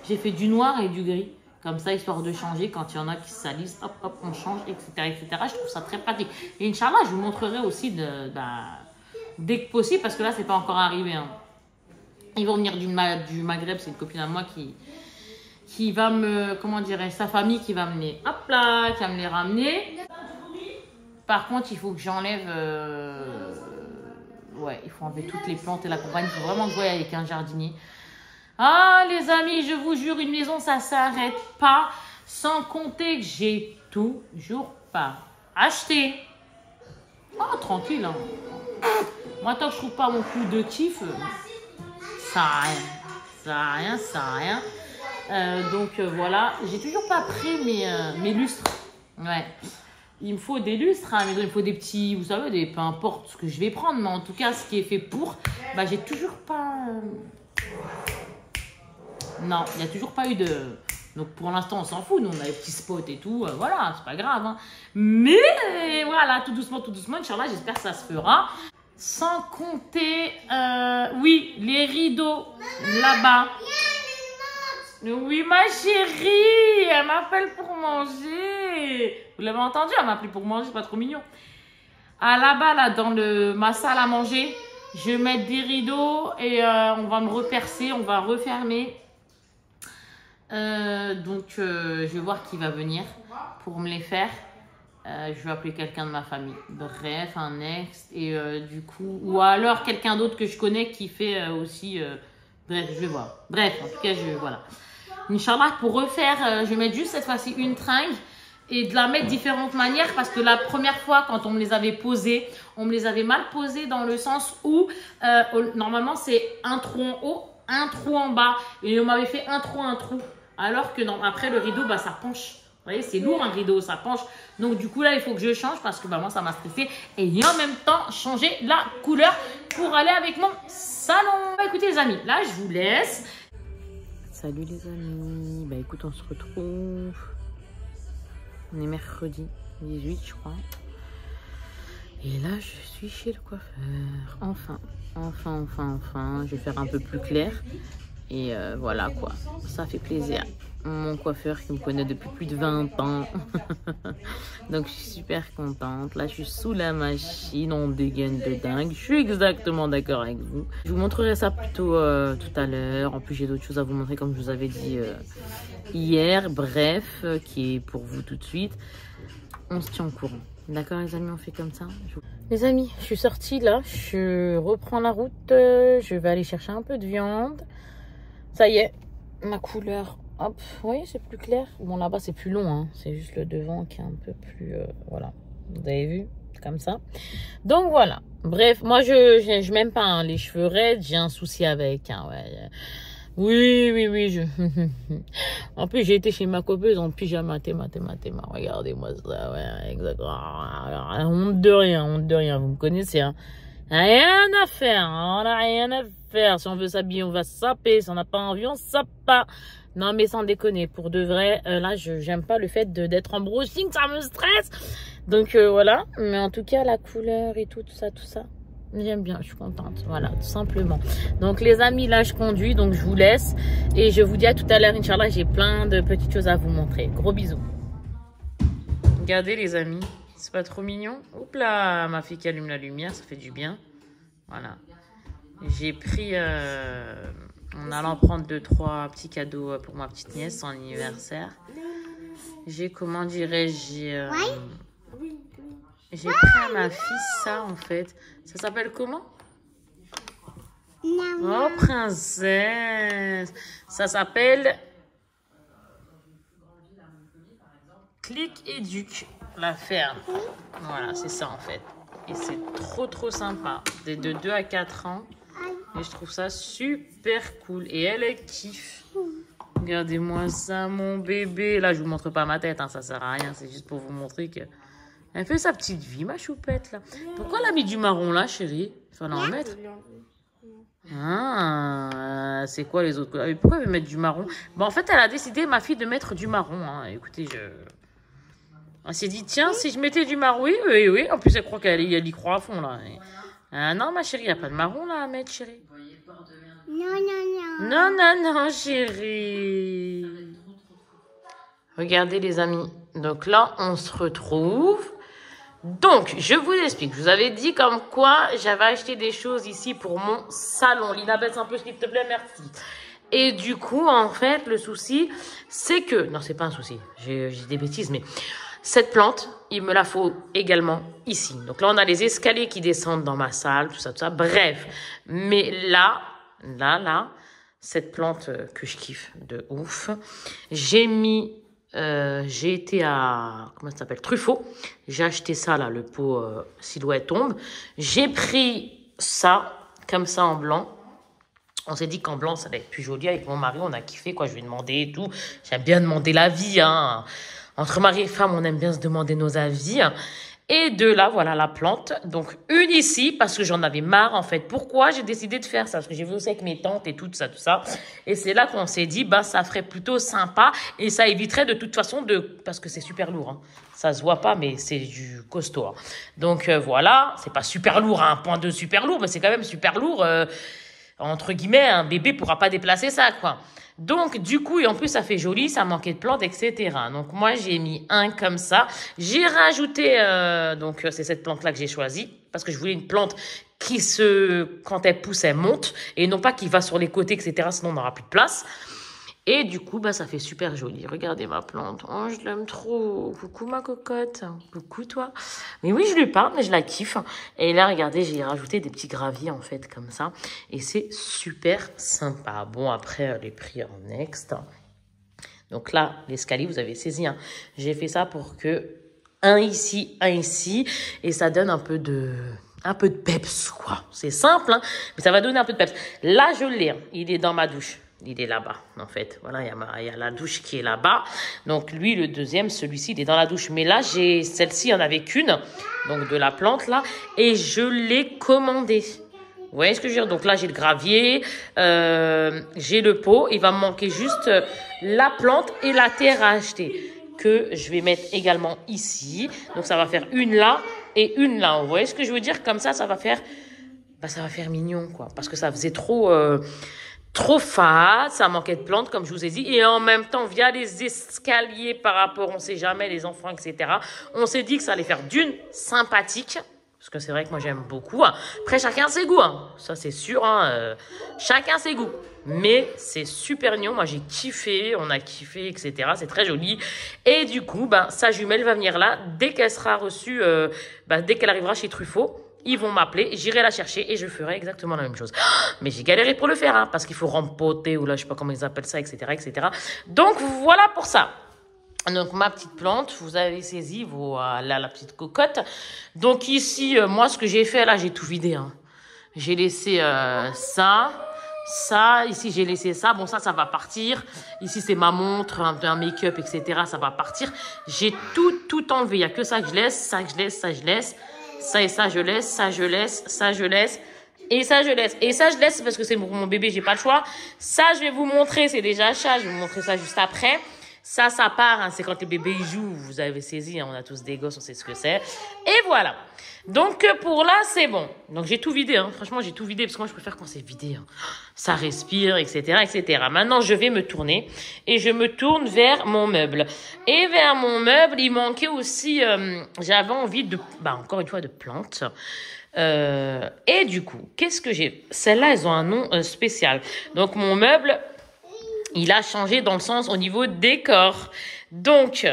J'ai fait du noir et du gris, comme ça, histoire de changer quand il y en a qui se salissent, hop, hop, on change, etc., etc. Je trouve ça très pratique. Et Inch'Allah, je vous montrerai aussi dès que possible, parce que là, c'est pas encore arrivé. Hein. Ils vont venir du Maghreb, c'est une copine à moi qui va comment dirais-je, sa famille qui va me hop là, qui va me les ramener. Par contre, il faut que j'enlève, ouais, il faut enlever toutes les plantes et la compagnie. Il faut vraiment que je voie avec un jardinier. Ah, les amis, je vous jure, une maison, ça s'arrête pas. Sans compter que j'ai toujours pas acheté. Oh, tranquille, hein. Moi, tant que je trouve pas mon coup de kiff, ça a rien. Ça a rien, ça a rien. Donc, voilà. J'ai toujours pas pris mes lustres. Ouais. Il me faut des lustres à la maison. Il me faut des petits, vous savez, peu importe ce que je vais prendre. Mais en tout cas, ce qui est fait pour, bah, j'ai toujours pas... Non, il n'y a toujours pas eu de... Donc, pour l'instant, on s'en fout. Nous, on a les petits spots et tout. Voilà, c'est pas grave. Hein. Mais, voilà, tout doucement, Inch'Allah, j'espère que ça se fera. Sans compter, oui, les rideaux, là-bas. Oui, ma chérie, elle m'appelle pour manger. Vous l'avez entendu, elle m'appelle pour manger, c'est pas trop mignon. Ah, là-bas, là, dans ma salle à manger, je vais mettre des rideaux et on va me repercer, on va refermer. Donc, je vais voir qui va venir pour me les faire. Je vais appeler quelqu'un de ma famille. Bref, un ex. Et du coup, ou alors quelqu'un d'autre que je connais qui fait aussi. Bref, je vais voir. Bref, en tout cas, voilà. Inch'Allah, pour refaire, je vais mettre juste cette fois-ci une tringle. et de la mettre de différentes manières parce que la première fois quand on me les avait posées, on me les avait mal posées dans le sens où normalement c'est un trou en haut, un trou en bas et on m'avait fait un trou alors que non, après le rideau bah, ça penche. Vous voyez, c'est lourd un rideau, ça penche. Donc du coup là il faut que je change parce que bah, moi ça m'a stressé et en même temps changer la couleur pour aller avec mon salon. Bah, écoutez les amis, là je vous laisse. Salut les amis, bah écoute on se retrouve. On est mercredi 18 je crois. Et là je suis chez le coiffeur. Enfin. Je vais faire un peu plus clair. Et voilà quoi. Ça fait plaisir. Mon coiffeur qui me connaît depuis plus de 20 ans. Donc je suis super contente. Là je suis sous la machine. On dégaine de dingue. Je suis exactement d'accord avec vous. Je vous montrerai ça plutôt tout à l'heure. En plus j'ai d'autres choses à vous montrer comme je vous avais dit hier. Bref, qui est pour vous tout de suite. On se tient au courant. D'accord les amis, on fait comme ça. Les amis, je suis sortie là. Je reprends la route. Je vais aller chercher un peu de viande. Ça y est, ma couleur. Hop, vous voyez, c'est plus clair. Bon, là-bas, c'est plus long, hein. C'est juste le devant qui est un peu plus... voilà, vous avez vu, comme ça. Donc, voilà. Bref, moi, je m'aime pas hein, les cheveux raides. J'ai un souci avec. Hein, ouais. Oui. En plus, j'ai été chez ma coiffeuse en pyjama. Regardez-moi ça. Ouais, exactement. Honte de rien. Vous me connaissez, hein. Rien à faire. On n'a rien à faire. Si on veut s'habiller, on va se saper. Si on n'a pas envie, on se sape pas. Non, mais sans déconner, pour de vrai, là, j'aime pas le fait d'être en brushing, ça me stresse. Donc, voilà. Mais en tout cas, la couleur et tout ça, j'aime bien, je suis contente. Voilà, tout simplement. Donc, les amis, là, je conduis, donc je vous laisse. Et je vous dis à tout à l'heure, Inch'Allah, j'ai plein de petites choses à vous montrer. Gros bisous. Regardez, les amis, c'est pas trop mignon? Oups là, ma fille qui allume la lumière, ça fait du bien. Voilà. J'ai pris... en allant prendre 2-3 petits cadeaux pour ma petite nièce, son anniversaire. J'ai, comment dirais-je, j'ai pris à ma fille ça en fait. Ça s'appelle comment? Oh princesse. Ça s'appelle Click Éduc, la ferme. Voilà, c'est ça en fait. Et c'est trop sympa. De 2 à 4 ans. Et je trouve ça super cool. Et elle kiffe. Regardez-moi ça, mon bébé. Là, je vous montre pas ma tête, hein, ça sert à rien. C'est juste pour vous montrer que elle fait sa petite vie, ma choupette, là. Pourquoi elle a mis du marron, là, chérie? Il fallait en mettre. Ah, c'est quoi les autres couleurs? Pourquoi elle veut mettre du marron? Bon, en fait, elle a décidé, ma fille, de mettre du marron. Hein. Écoutez, elle s'est dit, tiens, si je mettais du marron, oui. En plus, elle croit qu'elle y croit à fond, là. Ah non, ma chérie, il n'y a pas de marron là à mettre, chérie. Non, chérie. Regardez, les amis. Donc là, on se retrouve. Donc, je vous explique. Je vous avais dit comme quoi j'avais acheté des choses ici pour mon salon. Lina, baisse un peu, s'il te plaît, merci. Et du coup, en fait, le souci, c'est que... Non, c'est pas un souci. J'ai des bêtises, mais... Cette plante, il me la faut également ici. Donc là, on a les escaliers qui descendent dans ma salle, tout ça. Bref, mais là, cette plante que je kiffe de ouf, j'ai été à, comment ça s'appelle, Truffaut. J'ai acheté ça, là, le pot silhouette tombe. J'ai pris ça, comme ça, en blanc. On s'est dit qu'en blanc, ça allait être plus joli. Avec mon mari, on a kiffé, quoi. Je lui ai demandé et tout. J'aime bien demander l'avis, hein. Entre mari et femme, on aime bien se demander nos avis. Et de là, voilà la plante. Donc, une ici, parce que j'en avais marre, en fait. Pourquoi j'ai décidé de faire ça? Parce que j'ai vu aussi avec mes tantes et tout ça. Et c'est là qu'on s'est dit, bah, ça ferait plutôt sympa. Et ça éviterait de toute façon parce que c'est super lourd, hein. Ça se voit pas, mais c'est du costaud, hein. Donc, voilà. C'est pas super lourd, hein, 1.2 super lourd, mais c'est quand même super lourd. Entre guillemets, un bébé pourra pas déplacer ça, quoi. Donc, du coup, et en plus, ça fait joli, ça manquait de plantes, etc. Donc, moi, j'ai mis un comme ça. J'ai rajouté, donc, c'est cette plante-là que j'ai choisie, parce que je voulais une plante qui quand elle pousse, elle monte, et non pas qui va sur les côtés, etc. Sinon, on n'aura plus de place. Et du coup, bah, ça fait super joli. Regardez ma plante. Oh, je l'aime trop. Coucou ma cocotte. Coucou toi. Mais oui, je lui parle, mais je la kiffe. Et là, regardez, j'ai rajouté des petits graviers, en fait, comme ça. Et c'est super sympa. Bon, après, les prix en next. Donc là, l'escalier, vous avez saisi, hein. J'ai fait ça pour que un ici, et ça donne un peu de peps, quoi. C'est simple, hein, mais ça va donner un peu de peps. Là, je l'ai, hein. Il est dans ma douche. Il est là-bas, en fait. Voilà, il y a la douche qui est là-bas. Donc, lui, le deuxième, celui-ci, il est dans la douche. Mais là, celle-ci, il n'y en avait qu'une, donc de la plante, là, et je l'ai commandée. Vous voyez ce que je veux dire? Donc là, j'ai le gravier, j'ai le pot. Il va me manquer juste la plante et la terre à acheter, que je vais mettre également ici. Donc, ça va faire une là et une là. Vous voyez ce que je veux dire? Comme ça va faire mignon, quoi. Parce que ça faisait trop fade, ça manquait de plantes, comme je vous ai dit. Et en même temps, via les escaliers par rapport, on sait jamais, les enfants, etc., on s'est dit que ça allait faire d'une sympathique. Parce que c'est vrai que moi, j'aime beaucoup. Après, chacun ses goûts, hein. Ça, c'est sûr. Hein. Chacun ses goûts. Mais c'est super mignon. Moi, j'ai kiffé. On a kiffé, etc. C'est très joli. Et du coup, sa jumelle va venir là. Dès qu'elle sera reçue, dès qu'elle arrivera chez Truffaut, ils vont m'appeler. J'irai la chercher et je ferai exactement la même chose. Mais j'ai galéré pour le faire, hein, parce qu'il faut rempoter ou là, je sais pas comment ils appellent ça, etc., etc. Donc, voilà pour ça. Donc, ma petite plante, vous avez saisi, voilà la petite cocotte. Donc, ici, moi, ce que j'ai fait, là, j'ai tout vidé. Hein. J'ai laissé ça, ici, j'ai laissé ça. Bon, ça va partir. Ici, c'est ma montre, un make-up, etc. Ça va partir. J'ai tout enlevé. Il n'y a que ça que je laisse, ça que je laisse, ça je laisse. Ça et ça, je laisse, ça je laisse, ça je laisse. Et ça, je laisse. Et ça, je laisse parce que c'est pour mon bébé, j'ai pas le choix. Ça, je vais vous montrer, c'est déjà ça. Je vais vous montrer ça juste après. Ça part, hein, c'est quand les bébés y jouent, vous avez saisi, hein, on a tous des gosses, on sait ce que c'est. Et voilà. Donc, pour là, c'est bon. Donc, j'ai tout vidé, hein. Franchement, j'ai tout vidé, parce que moi, je préfère quand c'est vidé. Hein. Ça respire, etc., etc. Maintenant, je vais me tourner, et je me tourne vers mon meuble. Et vers mon meuble, il manquait aussi, j'avais envie de, encore une fois, de plantes. Et du coup, qu'est-ce que j'ai? Celles-là, elles ont un nom spécial. Donc, mon meuble, il a changé dans le sens au niveau décor. Donc,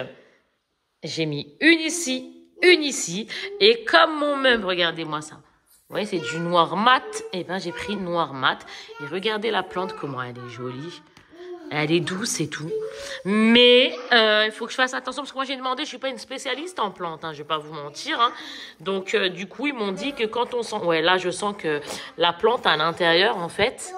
j'ai mis une ici. Et comme mon meuble, regardez-moi ça. Vous voyez, c'est du noir mat. Et j'ai pris noir mat. Et regardez la plante, comment elle est jolie. Elle est douce et tout. Mais il faut que je fasse attention parce que moi, j'ai demandé, je suis pas une spécialiste en plantes. Hein, je vais pas vous mentir. Hein. Donc, du coup, ils m'ont dit que quand on sent... Ouais, là, je sens que la plante à l'intérieur, en fait...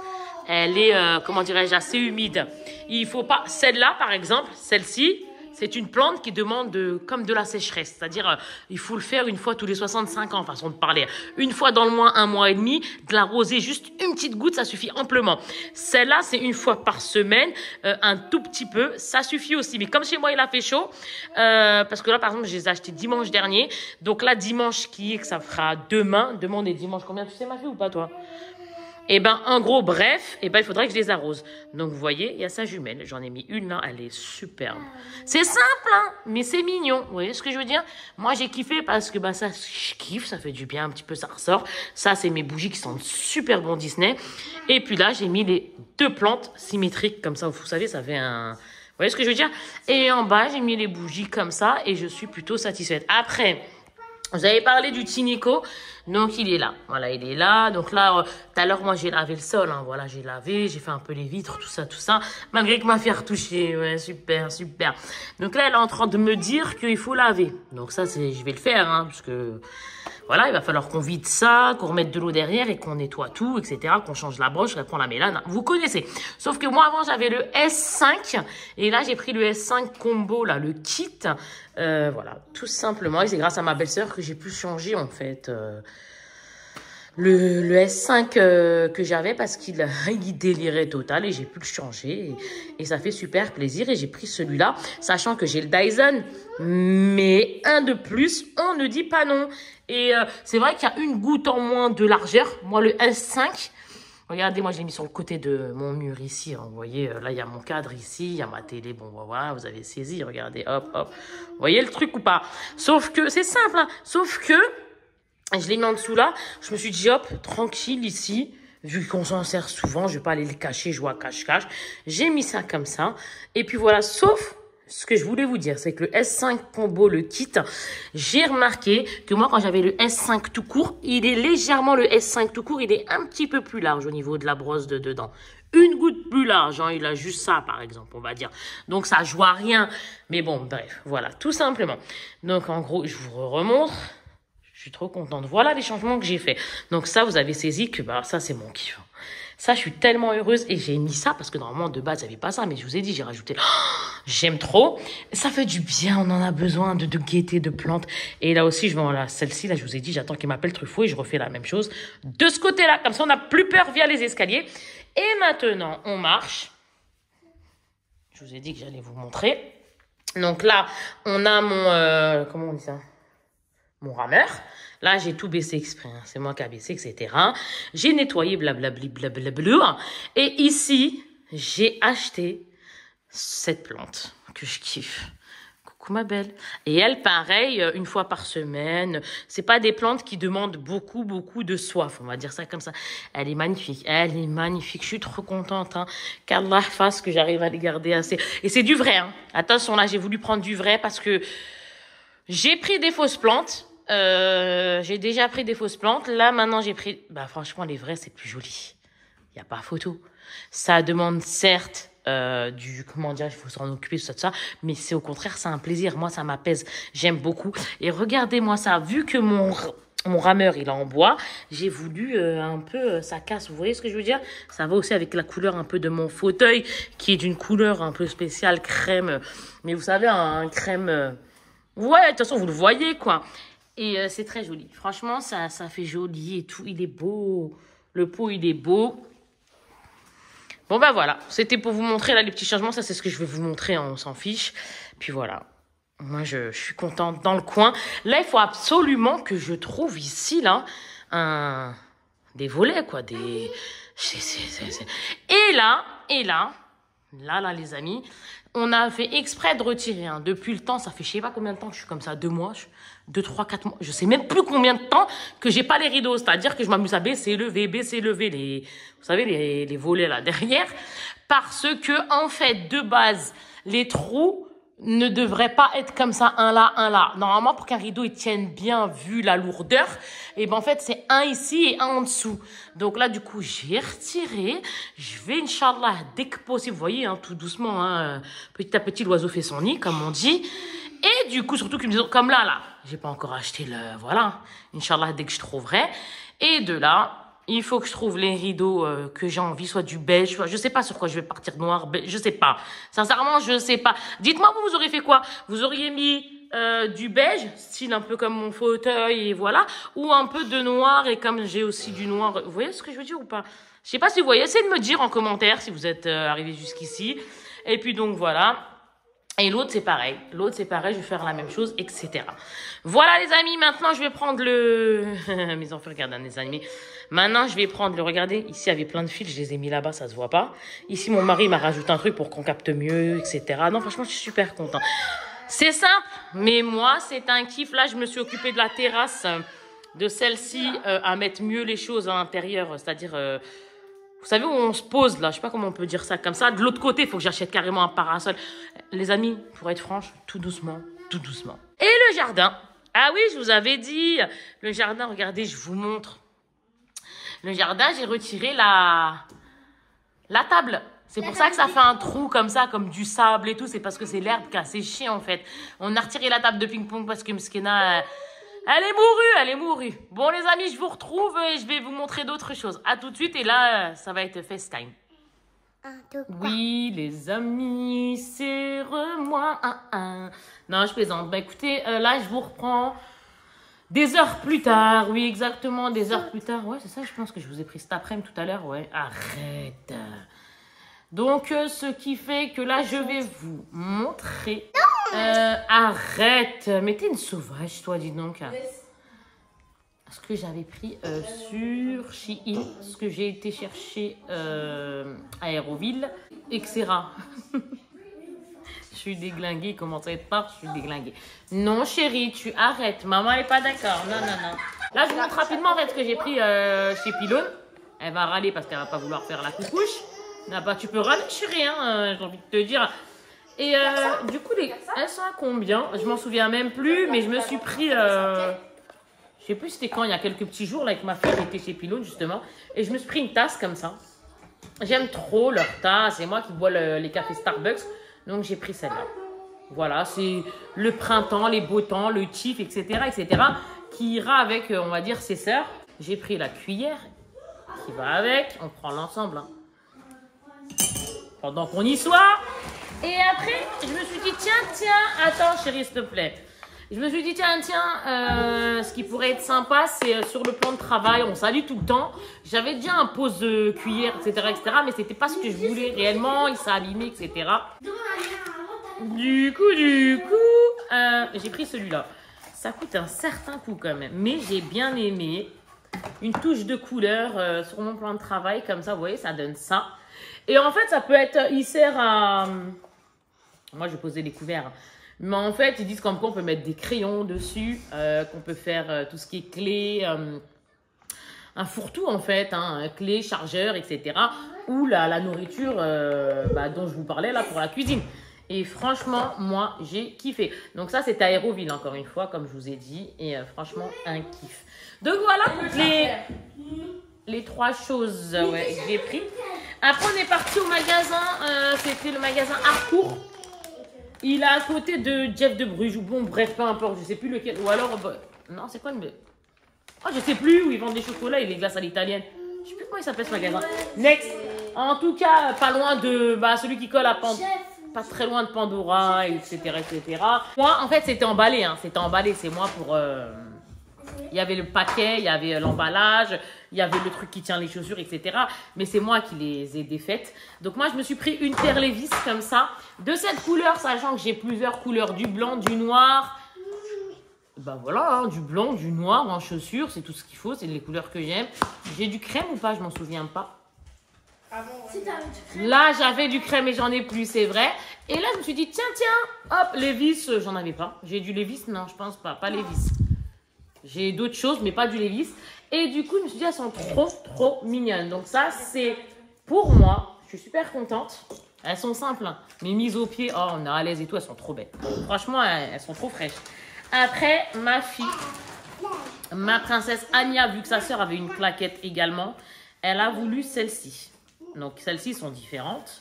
Elle est, comment dirais-je, assez humide. Il faut pas... Celle-là, par exemple, celle-ci, c'est une plante qui demande comme de la sécheresse. C'est-à-dire, il faut le faire une fois tous les 65 ans, façon de parler. Une fois dans le mois, 1 mois et demi, de l'arroser juste une petite goutte, ça suffit amplement. Celle-là, c'est une fois par semaine, un tout petit peu, ça suffit aussi. Mais comme chez moi, il a fait chaud, parce que là, par exemple, je les ai achetés dimanche dernier. Donc là, dimanche que ça fera demain. Demain, on est dimanche combien? Tu sais, ma fille, ou pas, toi? En gros, bref, il faudrait que je les arrose. Donc, vous voyez, il y a sa jumelle. J'en ai mis une là, elle est superbe. C'est simple, hein, mais c'est mignon. Vous voyez ce que je veux dire? Moi, j'ai kiffé parce que ça, je kiffe, ça fait du bien un petit peu, ça ressort. Ça, c'est mes bougies qui sentent super bon Disney. Et puis là, j'ai mis les 2 plantes symétriques comme ça. Vous savez, ça fait un... Vous voyez ce que je veux dire? Et en bas, j'ai mis les bougies comme ça et je suis plutôt satisfaite. Après... Vous avez parlé du Tinico, donc il est là. Voilà, il est là. Donc là, tout à l'heure, moi, j'ai lavé le sol. Hein. Voilà, j'ai lavé, j'ai fait un peu les vitres, tout ça. Malgré que ma fille a retouché. Ouais, super. Donc là, elle est en train de me dire qu'il faut laver. Donc ça, je vais le faire, hein, parce que... Voilà, il va falloir qu'on vide ça, qu'on remette de l'eau derrière et qu'on nettoie tout, etc. Qu'on change la broche, qu'on la met là. Vous connaissez. Sauf que moi, avant, j'avais le S5. Et là, j'ai pris le S5 combo, là, le kit. Voilà, tout simplement. Et c'est grâce à ma belle-sœur que j'ai pu changer, en fait, le S5 que j'avais parce qu'il délirait total et j'ai pu le changer. Et ça fait super plaisir. Et j'ai pris celui-là, sachant que j'ai le Dyson. Mais un de plus, on ne dit pas non. Et c'est vrai qu'il y a une goutte en moins de largeur. Moi, le S5, regardez, moi, je l'ai mis sur le côté de mon mur ici. Hein, vous voyez, là, il y a mon cadre ici, il y a ma télé. Bon, voilà, vous avez saisi, regardez, hop. Vous voyez le truc ou pas? Sauf que, c'est simple, hein, sauf que, je l'ai mis en dessous là. Je me suis dit, hop, tranquille ici. Vu qu'on s'en sert souvent, je vais pas aller le cacher, je vois cache-cache. J'ai mis ça comme ça. Et puis voilà, sauf... Ce que je voulais vous dire, c'est que le S5 combo, le kit, j'ai remarqué que moi, quand j'avais le S5 tout court, il est légèrement, le S5 tout court, il est un petit peu plus large au niveau de la brosse de dedans. une goutte plus large. Hein, il a juste ça, par exemple, on va dire. Donc, ça joue à rien. Mais bon, bref, voilà, tout simplement. Donc, en gros, je vous remontre. Je suis trop contente. Voilà les changements que j'ai faits. Donc, ça, vous avez saisi que bah, ça, c'est mon kiff. Ça, je suis tellement heureuse. Et j'ai mis ça parce que normalement, de base, il n'y avait pas ça. Mais je vous ai dit, j'ai rajouté... Oh, j'aime trop. Ça fait du bien. On en a besoin de gaieté, de plantes. Et là aussi, je vais voilà, celle-ci, là, je vous ai dit, j'attends qu'il m'appelle Truffaut et je refais la même chose de ce côté-là. Comme ça, on n'a plus peur via les escaliers. Et maintenant, on marche. Je vous ai dit que j'allais vous montrer. Donc là, on a mon... comment on dit ça? Mon rameur. Là, j'ai tout baissé exprès. Hein. C'est moi qui a baissé, etc. J'ai nettoyé, blablabli, blablabla. Et ici, j'ai acheté cette plante que je kiffe. Coucou ma belle. Et elle, pareil, une fois par semaine. C'est pas des plantes qui demandent beaucoup de soif. On va dire ça comme ça. Elle est magnifique. Elle est magnifique. Je suis trop contente. Hein, qu'Allah fasse que j'arrive à les garder assez. Et c'est du vrai. Hein. Attention, là, j'ai voulu prendre du vrai parce que j'ai pris des fausses plantes. J'ai déjà pris des fausses plantes. Là, maintenant, j'ai pris... Bah, franchement, les vrais, c'est plus joli. Il n'y a pas photo. Ça demande, certes, comment dire, il faut s'en occuper, tout ça. Mais c'est au contraire, c'est un plaisir. Moi, ça m'apaise. J'aime beaucoup. Et regardez-moi ça. Vu que mon rameur, il est en bois, j'ai voulu un peu... ça casse. Vous voyez ce que je veux dire? Ça va aussi avec la couleur un peu de mon fauteuil, qui est d'une couleur un peu spéciale, crème. Mais vous savez, un crème... ouais, de toute façon, vous le voyez, quoi. Et c'est très joli. Franchement, ça fait joli et tout. Il est beau. Le pot, il est beau. Bon, bah voilà. C'était pour vous montrer, là, les petits changements. Ça, c'est ce que je vais vous montrer. Hein, on s'en fiche. Puis voilà. Moi, je suis contente dans le coin. Là, il faut absolument que je trouve ici, là, des volets, quoi. Et là, les amis, on a fait exprès de retirer. Hein. Depuis le temps, ça fait je sais pas combien de temps que je suis comme ça. 2 mois, 2, 3, 4 mois. Je sais même plus combien de temps que j'ai pas les rideaux. C'est-à-dire que je m'amuse à baisser, lever, vous savez, les volets là derrière. Parce que, en fait, de base, les trous ne devraient pas être comme ça, un là. Normalement, pour qu'un rideau il tienne bien, vu la lourdeur, et ben en fait, c'est un ici et un en dessous. Donc là, du coup, j'ai retiré. Je vais, Inch'Allah, dès que possible, vous voyez, hein, tout doucement, hein, petit à petit, l'oiseau fait son nid, comme on dit. Et du coup, surtout, comme là, j'ai pas encore acheté le... Voilà, Inch'Allah, dès que je trouverai. Et de là... il faut que je trouve les rideaux que j'ai envie, soit du beige, soit je sais pas sur quoi je vais partir, noir, beige, je sais pas. Sincèrement, je sais pas. Dites-moi, vous auriez fait quoi? Vous auriez mis du beige, style un peu comme mon fauteuil, et voilà, ou un peu de noir, et comme j'ai aussi du noir, vous voyez ce que je veux dire ou pas? Je sais pas si vous voyez, essayez de me dire en commentaire si vous êtes arrivé jusqu'ici. Et puis donc voilà. Et l'autre, c'est pareil. Je vais faire la même chose, etc. Voilà, les amis. Maintenant, je vais prendre le... Mes enfants regardent des animés. Maintenant, je vais prendre le... Regardez, ici, il y avait plein de fils. Je les ai mis là-bas, ça se voit pas. Ici, mon mari m'a rajouté un truc pour qu'on capte mieux, etc. Non, franchement, je suis super contente. C'est simple, mais moi, c'est un kiff. Là, je me suis occupée de la terrasse, de celle-ci, à mettre mieux les choses à l'intérieur. C'est-à-dire... vous savez où on se pose, là, je sais pas comment on peut dire ça, comme ça. De l'autre côté, il faut que j'achète carrément un parasol. Les amis, pour être franche, tout doucement, tout doucement. Et le jardin. Ah oui, je vous avais dit. Le jardin, regardez, je vous montre. Le jardin, j'ai retiré la table. C'est pour ça que ça fait un trou comme ça, comme du sable et tout. C'est parce que c'est l'herbe qui a séché, en fait. On a retiré la table de ping-pong parce que Mskena... elle est mourue. Bon, les amis, je vous retrouve et je vais vous montrer d'autres choses. À tout de suite. Et là, ça va être FaceTime. Oui, les amis, serre-moi. Non, je plaisante. Bah, écoutez, là, je vous reprends des heures plus tard. Oui, exactement, des heures plus tard. Ouais, c'est ça, je pense que je vous ai pris cet après-midi tout à l'heure. Ouais, arrête. Donc, ce qui fait que là, je vais vous montrer... arrête, mais t'es une sauvage, toi, dis donc. Ce que j'avais pris sur Shein, ce que j'ai été chercher à Aéroville, etc. Je suis déglinguée, il commence à être tard, je suis déglinguée. Non, chérie, tu arrêtes, maman elle est pas d'accord, non. Là, je vous montre rapidement en fait ce que j'ai pris chez Pylone. Elle va râler parce qu'elle va pas vouloir faire la coucouche. Ah, bah, tu peux râler, chérie, hein, j'ai envie de te dire. Et du coup, elles sont à combien? Je m'en souviens même plus, mais je me suis pris... je sais plus c'était quand, il y a quelques petits jours, là, avec ma fille, j'étais chez Pylone, justement. Et je me suis pris une tasse comme ça. J'aime trop leur tasse. C'est moi qui bois les cafés Starbucks. Donc, j'ai pris celle-là. Voilà, c'est le printemps, les beaux temps, le chiff, etc., etc., qui ira avec, on va dire, ses sœurs. J'ai pris la cuillère qui va avec. On prend l'ensemble. Hein. Pendant qu'on y soit. Et après, je me suis dit, tiens, attends, chérie, s'il te plaît. Je me suis dit, tiens, ce qui pourrait être sympa, c'est sur le plan de travail, on salue tout le temps. J'avais déjà un pose de cuillère, etc., mais c'était pas ce que je voulais réellement. Il s'est abîmé, etc. Du coup, j'ai pris celui-là. Ça coûte un certain coût quand même, mais j'ai bien aimé. Une touche de couleur sur mon plan de travail, comme ça, vous voyez, ça donne ça. Et en fait, ça peut être, il sert à... Moi, je posais les couverts. Mais en fait, ils disent comme quoi on peut mettre des crayons dessus, qu'on peut faire tout ce qui est clé, un fourre-tout en fait, hein, clé, chargeur, etc. Ou la nourriture dont je vous parlais là pour la cuisine. Et franchement, moi, j'ai kiffé. Donc ça, c'est Aéroville, encore une fois, comme je vous ai dit. Et franchement, un kiff. Donc voilà, les 3 choses que j'ai pris. Après, on est parti au magasin. C'était le magasin Harcourt. Il est à côté de Jeff de Bruges. Ou bon, bref, peu importe. Je sais plus lequel. Ou alors... non, c'est quoi le... Oh, je sais plus où ils vendent des chocolats et les glaces à l'italienne. Je sais plus comment il s'appelle ce magasin. Next. En tout cas, pas loin de... celui qui colle à Pandora. Pas très loin de Pandora, etc., etc. Moi, en fait, c'était emballé. Hein. C'était emballé. C'est moi pour... Il y avait le paquet, il y avait l'emballage, il y avait le truc qui tient les chaussures, etc. Mais c'est moi qui les ai défaites. Donc moi, je me suis pris une paire Levi's comme ça, de cette couleur, sachant que j'ai plusieurs couleurs, du blanc, du noir. Voilà, hein, du blanc, du noir en chaussures, c'est tout ce qu'il faut, c'est les couleurs que j'aime. J'ai du crème ou pas, je m'en souviens pas. Là, j'avais du crème et j'en ai plus, c'est vrai. Et là, je me suis dit, tiens, hop, Levi's, j'en avais pas. J'ai du Levi's, non, je pense pas Levi's. J'ai d'autres choses, mais pas du Levi's. Et du coup, je me suis dit, elles sont trop mignonnes. Donc ça, c'est pour moi. Je suis super contente. Elles sont simples, hein, mais mises au pied, oh, on est à l'aise et tout, elles sont trop belles. Franchement, elles sont trop fraîches. Après, ma fille, ma princesse Anya, vu que sa sœur avait une claquette également, elle a voulu celle-ci. Donc, celles-ci sont différentes.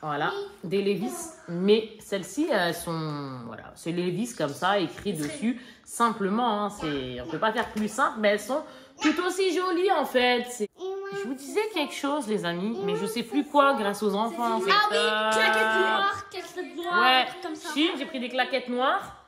Voilà, des Levi's, mais celles-ci, elles sont, voilà, c'est Levi's comme ça, écrit dessus, simplement, hein, on ne peut pas faire plus simple, mais elles sont tout aussi jolies en fait. Je vous disais quelque chose les amis, mais je sais plus quoi grâce aux enfants. Claquettes noires, ouais, comme ça. J'ai pris des claquettes noires,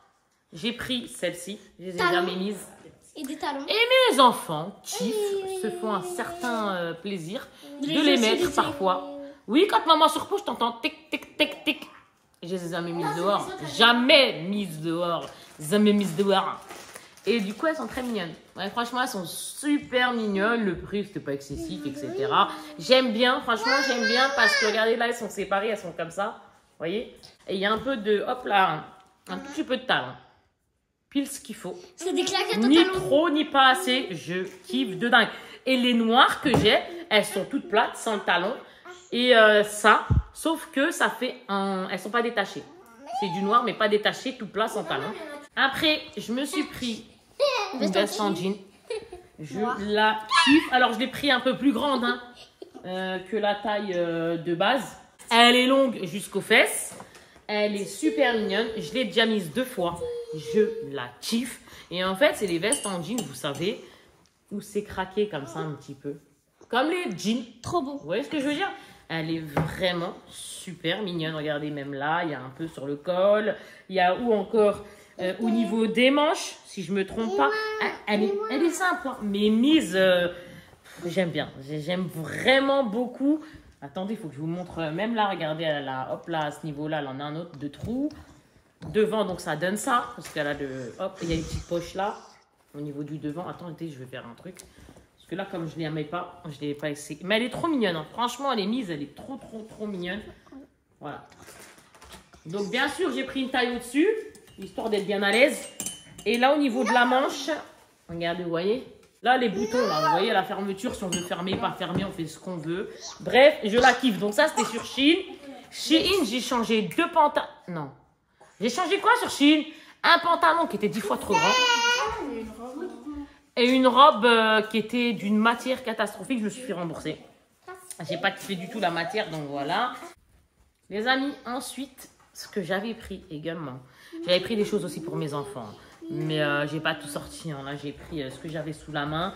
j'ai pris celle-ci, je les ai bien mises. Et des talons. Et mes enfants kiffent, se font un certain plaisir de les mettre parfois. Oui, quand maman se repose, je t'entends tic, tic, tic, tic. Je les ai jamais mises dehors. Jamais mises dehors. Jamais mises dehors. Et du coup, elles sont très mignonnes. Ouais, franchement, elles sont super mignonnes. Le prix, c'était pas excessif, etc. J'aime bien, franchement, j'aime bien parce que regardez, là, elles sont séparées, elles sont comme ça. Vous voyez? Et il y a un peu de, hop là, un tout petit peu de talon. Pile ce qu'il faut. C'est des claquettes ni trop, ni pas assez. Je kiffe de dingue. Et les noires que j'ai, elles sont toutes plates, sans le talon. Et ça, sauf que ça fait un... Elles sont pas détachées. C'est du noir, mais pas détaché, tout plat, sans talon. Après, je me suis pris une veste en jean. Je la kiffe. Alors, je l'ai pris un peu plus grande hein, que la taille de base. Elle est longue jusqu'aux fesses. Elle est super mignonne. Je l'ai déjà mise 2 fois. Je la kiffe. Et en fait, c'est les vestes en jean, vous savez, où c'est craqué comme ça un petit peu. Comme les jeans. Trop beau. Vous voyez ce que je veux dire? Elle est vraiment super mignonne. Regardez, même là, il y a un peu sur le col. Il y a où encore au niveau des manches, si je ne me trompe pas. Elle est simple, hein, mais mise, j'aime bien. J'aime vraiment beaucoup. Attendez, il faut que je vous montre. Même là, regardez, hop là, à ce niveau-là, elle en a un autre de trou. Devant, donc ça donne ça. Parce qu'elle a de... Hop, il y a une petite poche là, au niveau du devant. Attendez, je vais faire un truc. Parce que là, comme je ne l'aimais pas, je ne l'ai pas essayé. Mais elle est trop mignonne. Hein. Franchement, elle est mise. Elle est trop mignonne. Voilà. Donc, bien sûr, j'ai pris une taille au-dessus. Histoire d'être bien à l'aise. Et là, au niveau de la manche, regardez, vous voyez. Là, les boutons, là, vous voyez, la fermeture, si on veut fermer, pas fermer, on fait ce qu'on veut. Bref, je la kiffe. Donc, ça, c'était sur Shein. Shein, j'ai changé 2 pantalons. Non. J'ai changé quoi sur Shein? Un pantalon qui était 10 fois trop grand. Et une robe qui était d'une matière catastrophique, je me suis fait rembourser. J'ai pas kiffé du tout la matière, donc voilà. Les amis, ensuite, ce que j'avais pris également. J'avais pris des choses aussi pour mes enfants. Mais j'ai pas tout sorti. Hein. Là, j'ai pris ce que j'avais sous la main.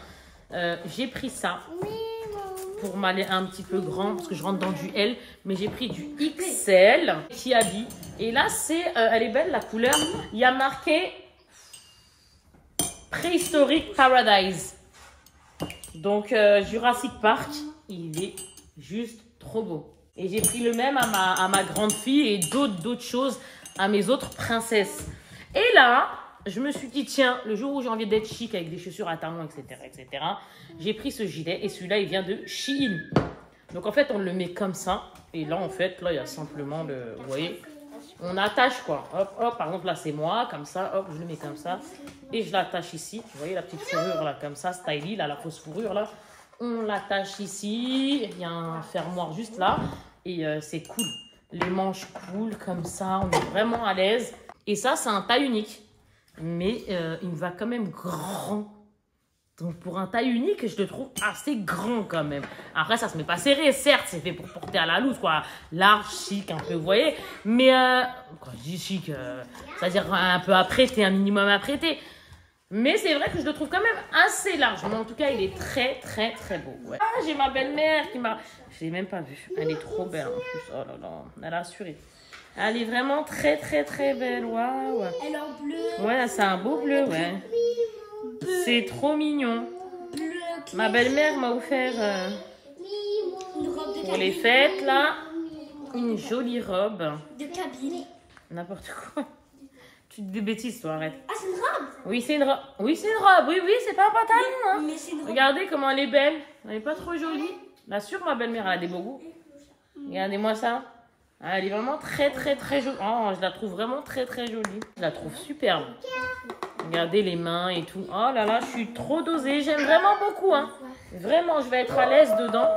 J'ai pris ça pour m'aller un petit peu grand parce que je rentre dans du L. Mais j'ai pris du XL qui habille. Et là, elle est belle la couleur. Il y a marqué Prehistoric Paradise. Donc Jurassic Park, il est juste trop beau. Et j'ai pris le même à ma grande fille et d'autres choses à mes autres princesses. Et là, je me suis dit, tiens, le jour où j'ai envie d'être chic avec des chaussures à talons, etc., j'ai pris ce gilet et celui-là, il vient de Shein. Donc, en fait, on le met comme ça. Et là, en fait, là, il y a simplement le... Vous voyez, on attache, quoi. Hop, hop, par exemple, là, c'est moi, comme ça. Hop, je le mets comme ça. Et je l'attache ici. Vous voyez la petite fourrure, là, comme ça, stylie, là, la fausse fourrure, là. On l'attache ici. Il y a un fermoir juste là. Et c'est cool. Les manches cool, comme ça. On est vraiment à l'aise. Et ça, c'est un taille unique. Mais il me va quand même grand. Donc pour un taille unique, je le trouve assez grand quand même. Après, ça se met pas serré, certes, c'est fait pour porter à la loose, quoi. Large, chic, un peu, vous voyez. Mais quand je dis chic, c'est-à-dire un peu apprêté, un minimum apprêté. Mais c'est vrai que je le trouve quand même assez large. Mais en tout cas, il est très, très, très beau. Ouais. Ah, j'ai ma belle-mère qui m'a... Je l'ai même pas vue. Elle est trop belle en plus. Oh là là, elle a assuré. Elle est vraiment très, très, très belle. Waouh. Elle est en bleu. Ouais, c'est un beau bleu, ouais. C'est trop mignon. Bleu. Ma belle-mère m'a offert Une robe de pour les fêtes, là, une jolie robe. De cabine. N'importe quoi. Tu te dis des bêtises, toi, arrête. Ah, c'est une robe. Oui, c'est une robe. Oui, c'est une robe. Oui, oui, c'est pas un pantalon, hein. Mais c'est une robe. Regardez comment elle est belle. Elle est pas trop jolie. Bien sûr, ma belle-mère, elle a des beaux goûts. Regardez-moi ça. Elle est vraiment très, très, très jolie. Oh, je la trouve vraiment très, très jolie. Je la trouve superbe. Regardez les mains et tout. Oh là là, je suis trop dosée. J'aime vraiment beaucoup, hein. Vraiment, je vais être à l'aise dedans.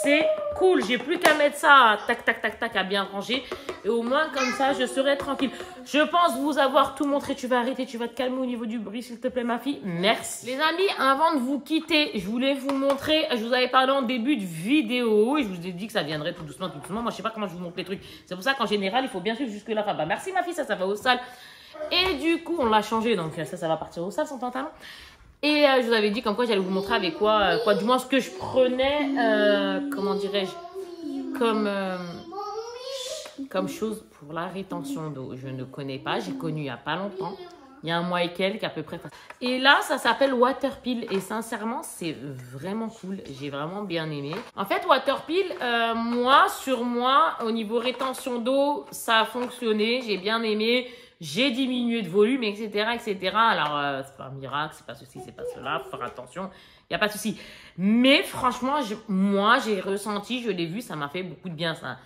C'est cool. J'ai plus qu'à mettre ça, tac, tac, tac, tac, à bien ranger. Et au moins, comme ça, je serai tranquille. Je pense vous avoir tout montré. Tu vas arrêter, tu vas te calmer au niveau du bruit, s'il te plaît, ma fille. Merci. Les amis, avant de vous quitter, je voulais vous montrer. Je vous avais parlé en début de vidéo. Et je vous ai dit que ça viendrait tout doucement, tout doucement. Moi, je sais pas comment je vous montre les trucs. C'est pour ça qu'en général, il faut bien suivre jusque la fin. Bah, merci, ma fille. Ça va au sale. Et du coup, on l'a changé. Donc, ça va partir au sale, son pantalon. Et je vous avais dit comme quoi j'allais vous montrer avec quoi du moins ce que je prenais, comment dirais-je, comme chose pour la rétention d'eau. Je ne connais pas, j'ai connu il n'y a pas longtemps, il y a un mois et quelques à peu près. Et là, ça s'appelle Waterpeel et sincèrement, c'est vraiment cool. J'ai vraiment bien aimé. En fait, Waterpeel, sur moi, au niveau rétention d'eau, ça a fonctionné, j'ai bien aimé. J'ai diminué de volume, etc., etc. Alors, c'est pas un miracle, c'est pas ceci, c'est pas cela. Faut faire attention, il n'y a pas de souci. Mais franchement, moi, j'ai ressenti, je l'ai vu, ça m'a fait beaucoup de bien. Ça,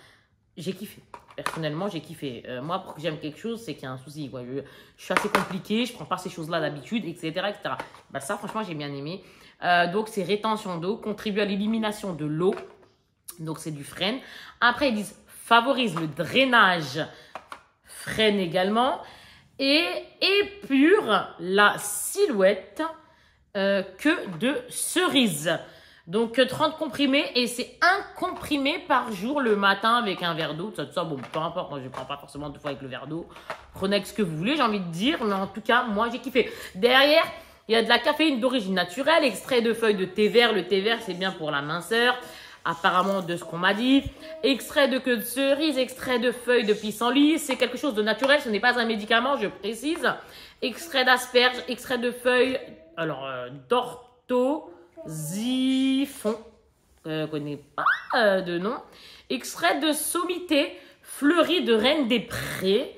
j'ai kiffé. Personnellement, j'ai kiffé. Moi, pour que j'aime quelque chose, c'est qu'il y a un souci. Quoi. Je suis assez compliquée, je prends pas ces choses-là d'habitude, etc., etc. Bah, ça, franchement, j'ai bien aimé. Donc, c'est rétention d'eau, contribue à l'élimination de l'eau. Donc, c'est du freine. Après, ils disent favorise le drainage, freine également, et épure la silhouette que de cerise. Donc 30 comprimés et c'est un comprimé par jour le matin avec un verre d'eau. Ça, bon, peu importe, moi je ne prends pas forcément 2 fois avec le verre d'eau. Prenez avec ce que vous voulez, j'ai envie de dire, mais en tout cas, moi j'ai kiffé. Derrière, il y a de la caféine d'origine naturelle, extrait de feuilles de thé vert. Le thé vert, c'est bien pour la minceur. Apparemment, de ce qu'on m'a dit. Extrait de queue de cerise, extrait de feuilles de pissenlit. C'est quelque chose de naturel, ce n'est pas un médicament, je précise. Extrait d'asperges, extrait de feuilles, d'orthosiphon. Je ne connais pas de nom. Extrait de sommité, fleurie de reine des prés.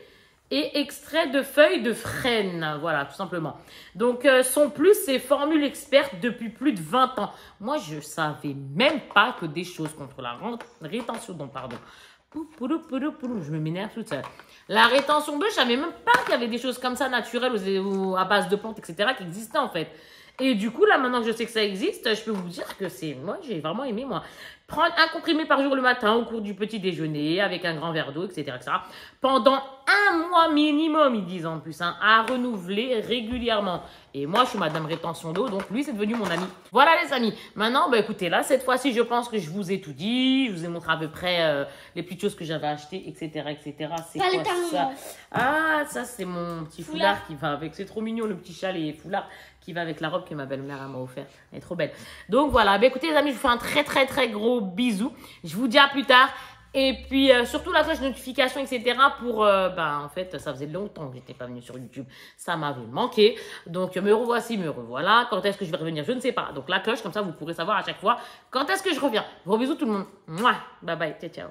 Et extrait de feuilles de frêne, voilà, tout simplement. Donc, sont plus ces formules expertes depuis plus de 20 ans. Moi, je savais même pas que des choses contre la rétention d'eau, pardon. Je me m'énerve toute seule. La rétention d'eau, je savais même pas qu'il y avait des choses comme ça naturelles ou à base de plantes, etc. qui existaient en fait. Et du coup, là, maintenant que je sais que ça existe, je peux vous dire que moi, j'ai vraiment aimé, moi. prendre un comprimé par jour le matin au cours du petit déjeuner avec un grand verre d'eau, etc., etc. Pendant 1 mois minimum, ils disent en plus, hein, à renouveler régulièrement. Et moi, je suis madame rétention d'eau, donc lui, c'est devenu mon ami. Voilà les amis. Maintenant, bah, écoutez, là, cette fois-ci, je pense que je vous ai tout dit. Je vous ai montré à peu près les petites choses que j'avais achetées, etc., etc. C'est quoi ça? Ah, ça, c'est mon petit foulard qui va avec. C'est trop mignon, le petit châle et foulard qui va avec la robe que ma belle-mère m'a offert. Elle est trop belle. Donc voilà, bah, écoutez les amis, je vous fais un très très très gros bisou. Je vous dis à plus tard. Et puis surtout la cloche de notification, etc. pour, en fait, ça faisait longtemps que j'étais pas venue sur YouTube. Ça m'avait manqué. Donc me revoici, me revoilà. Quand est-ce que je vais revenir? Je ne sais pas. Donc la cloche, comme ça, vous pourrez savoir à chaque fois quand est-ce que je reviens. Gros bisous tout le monde. Mouah. Bye bye. Ciao, ciao.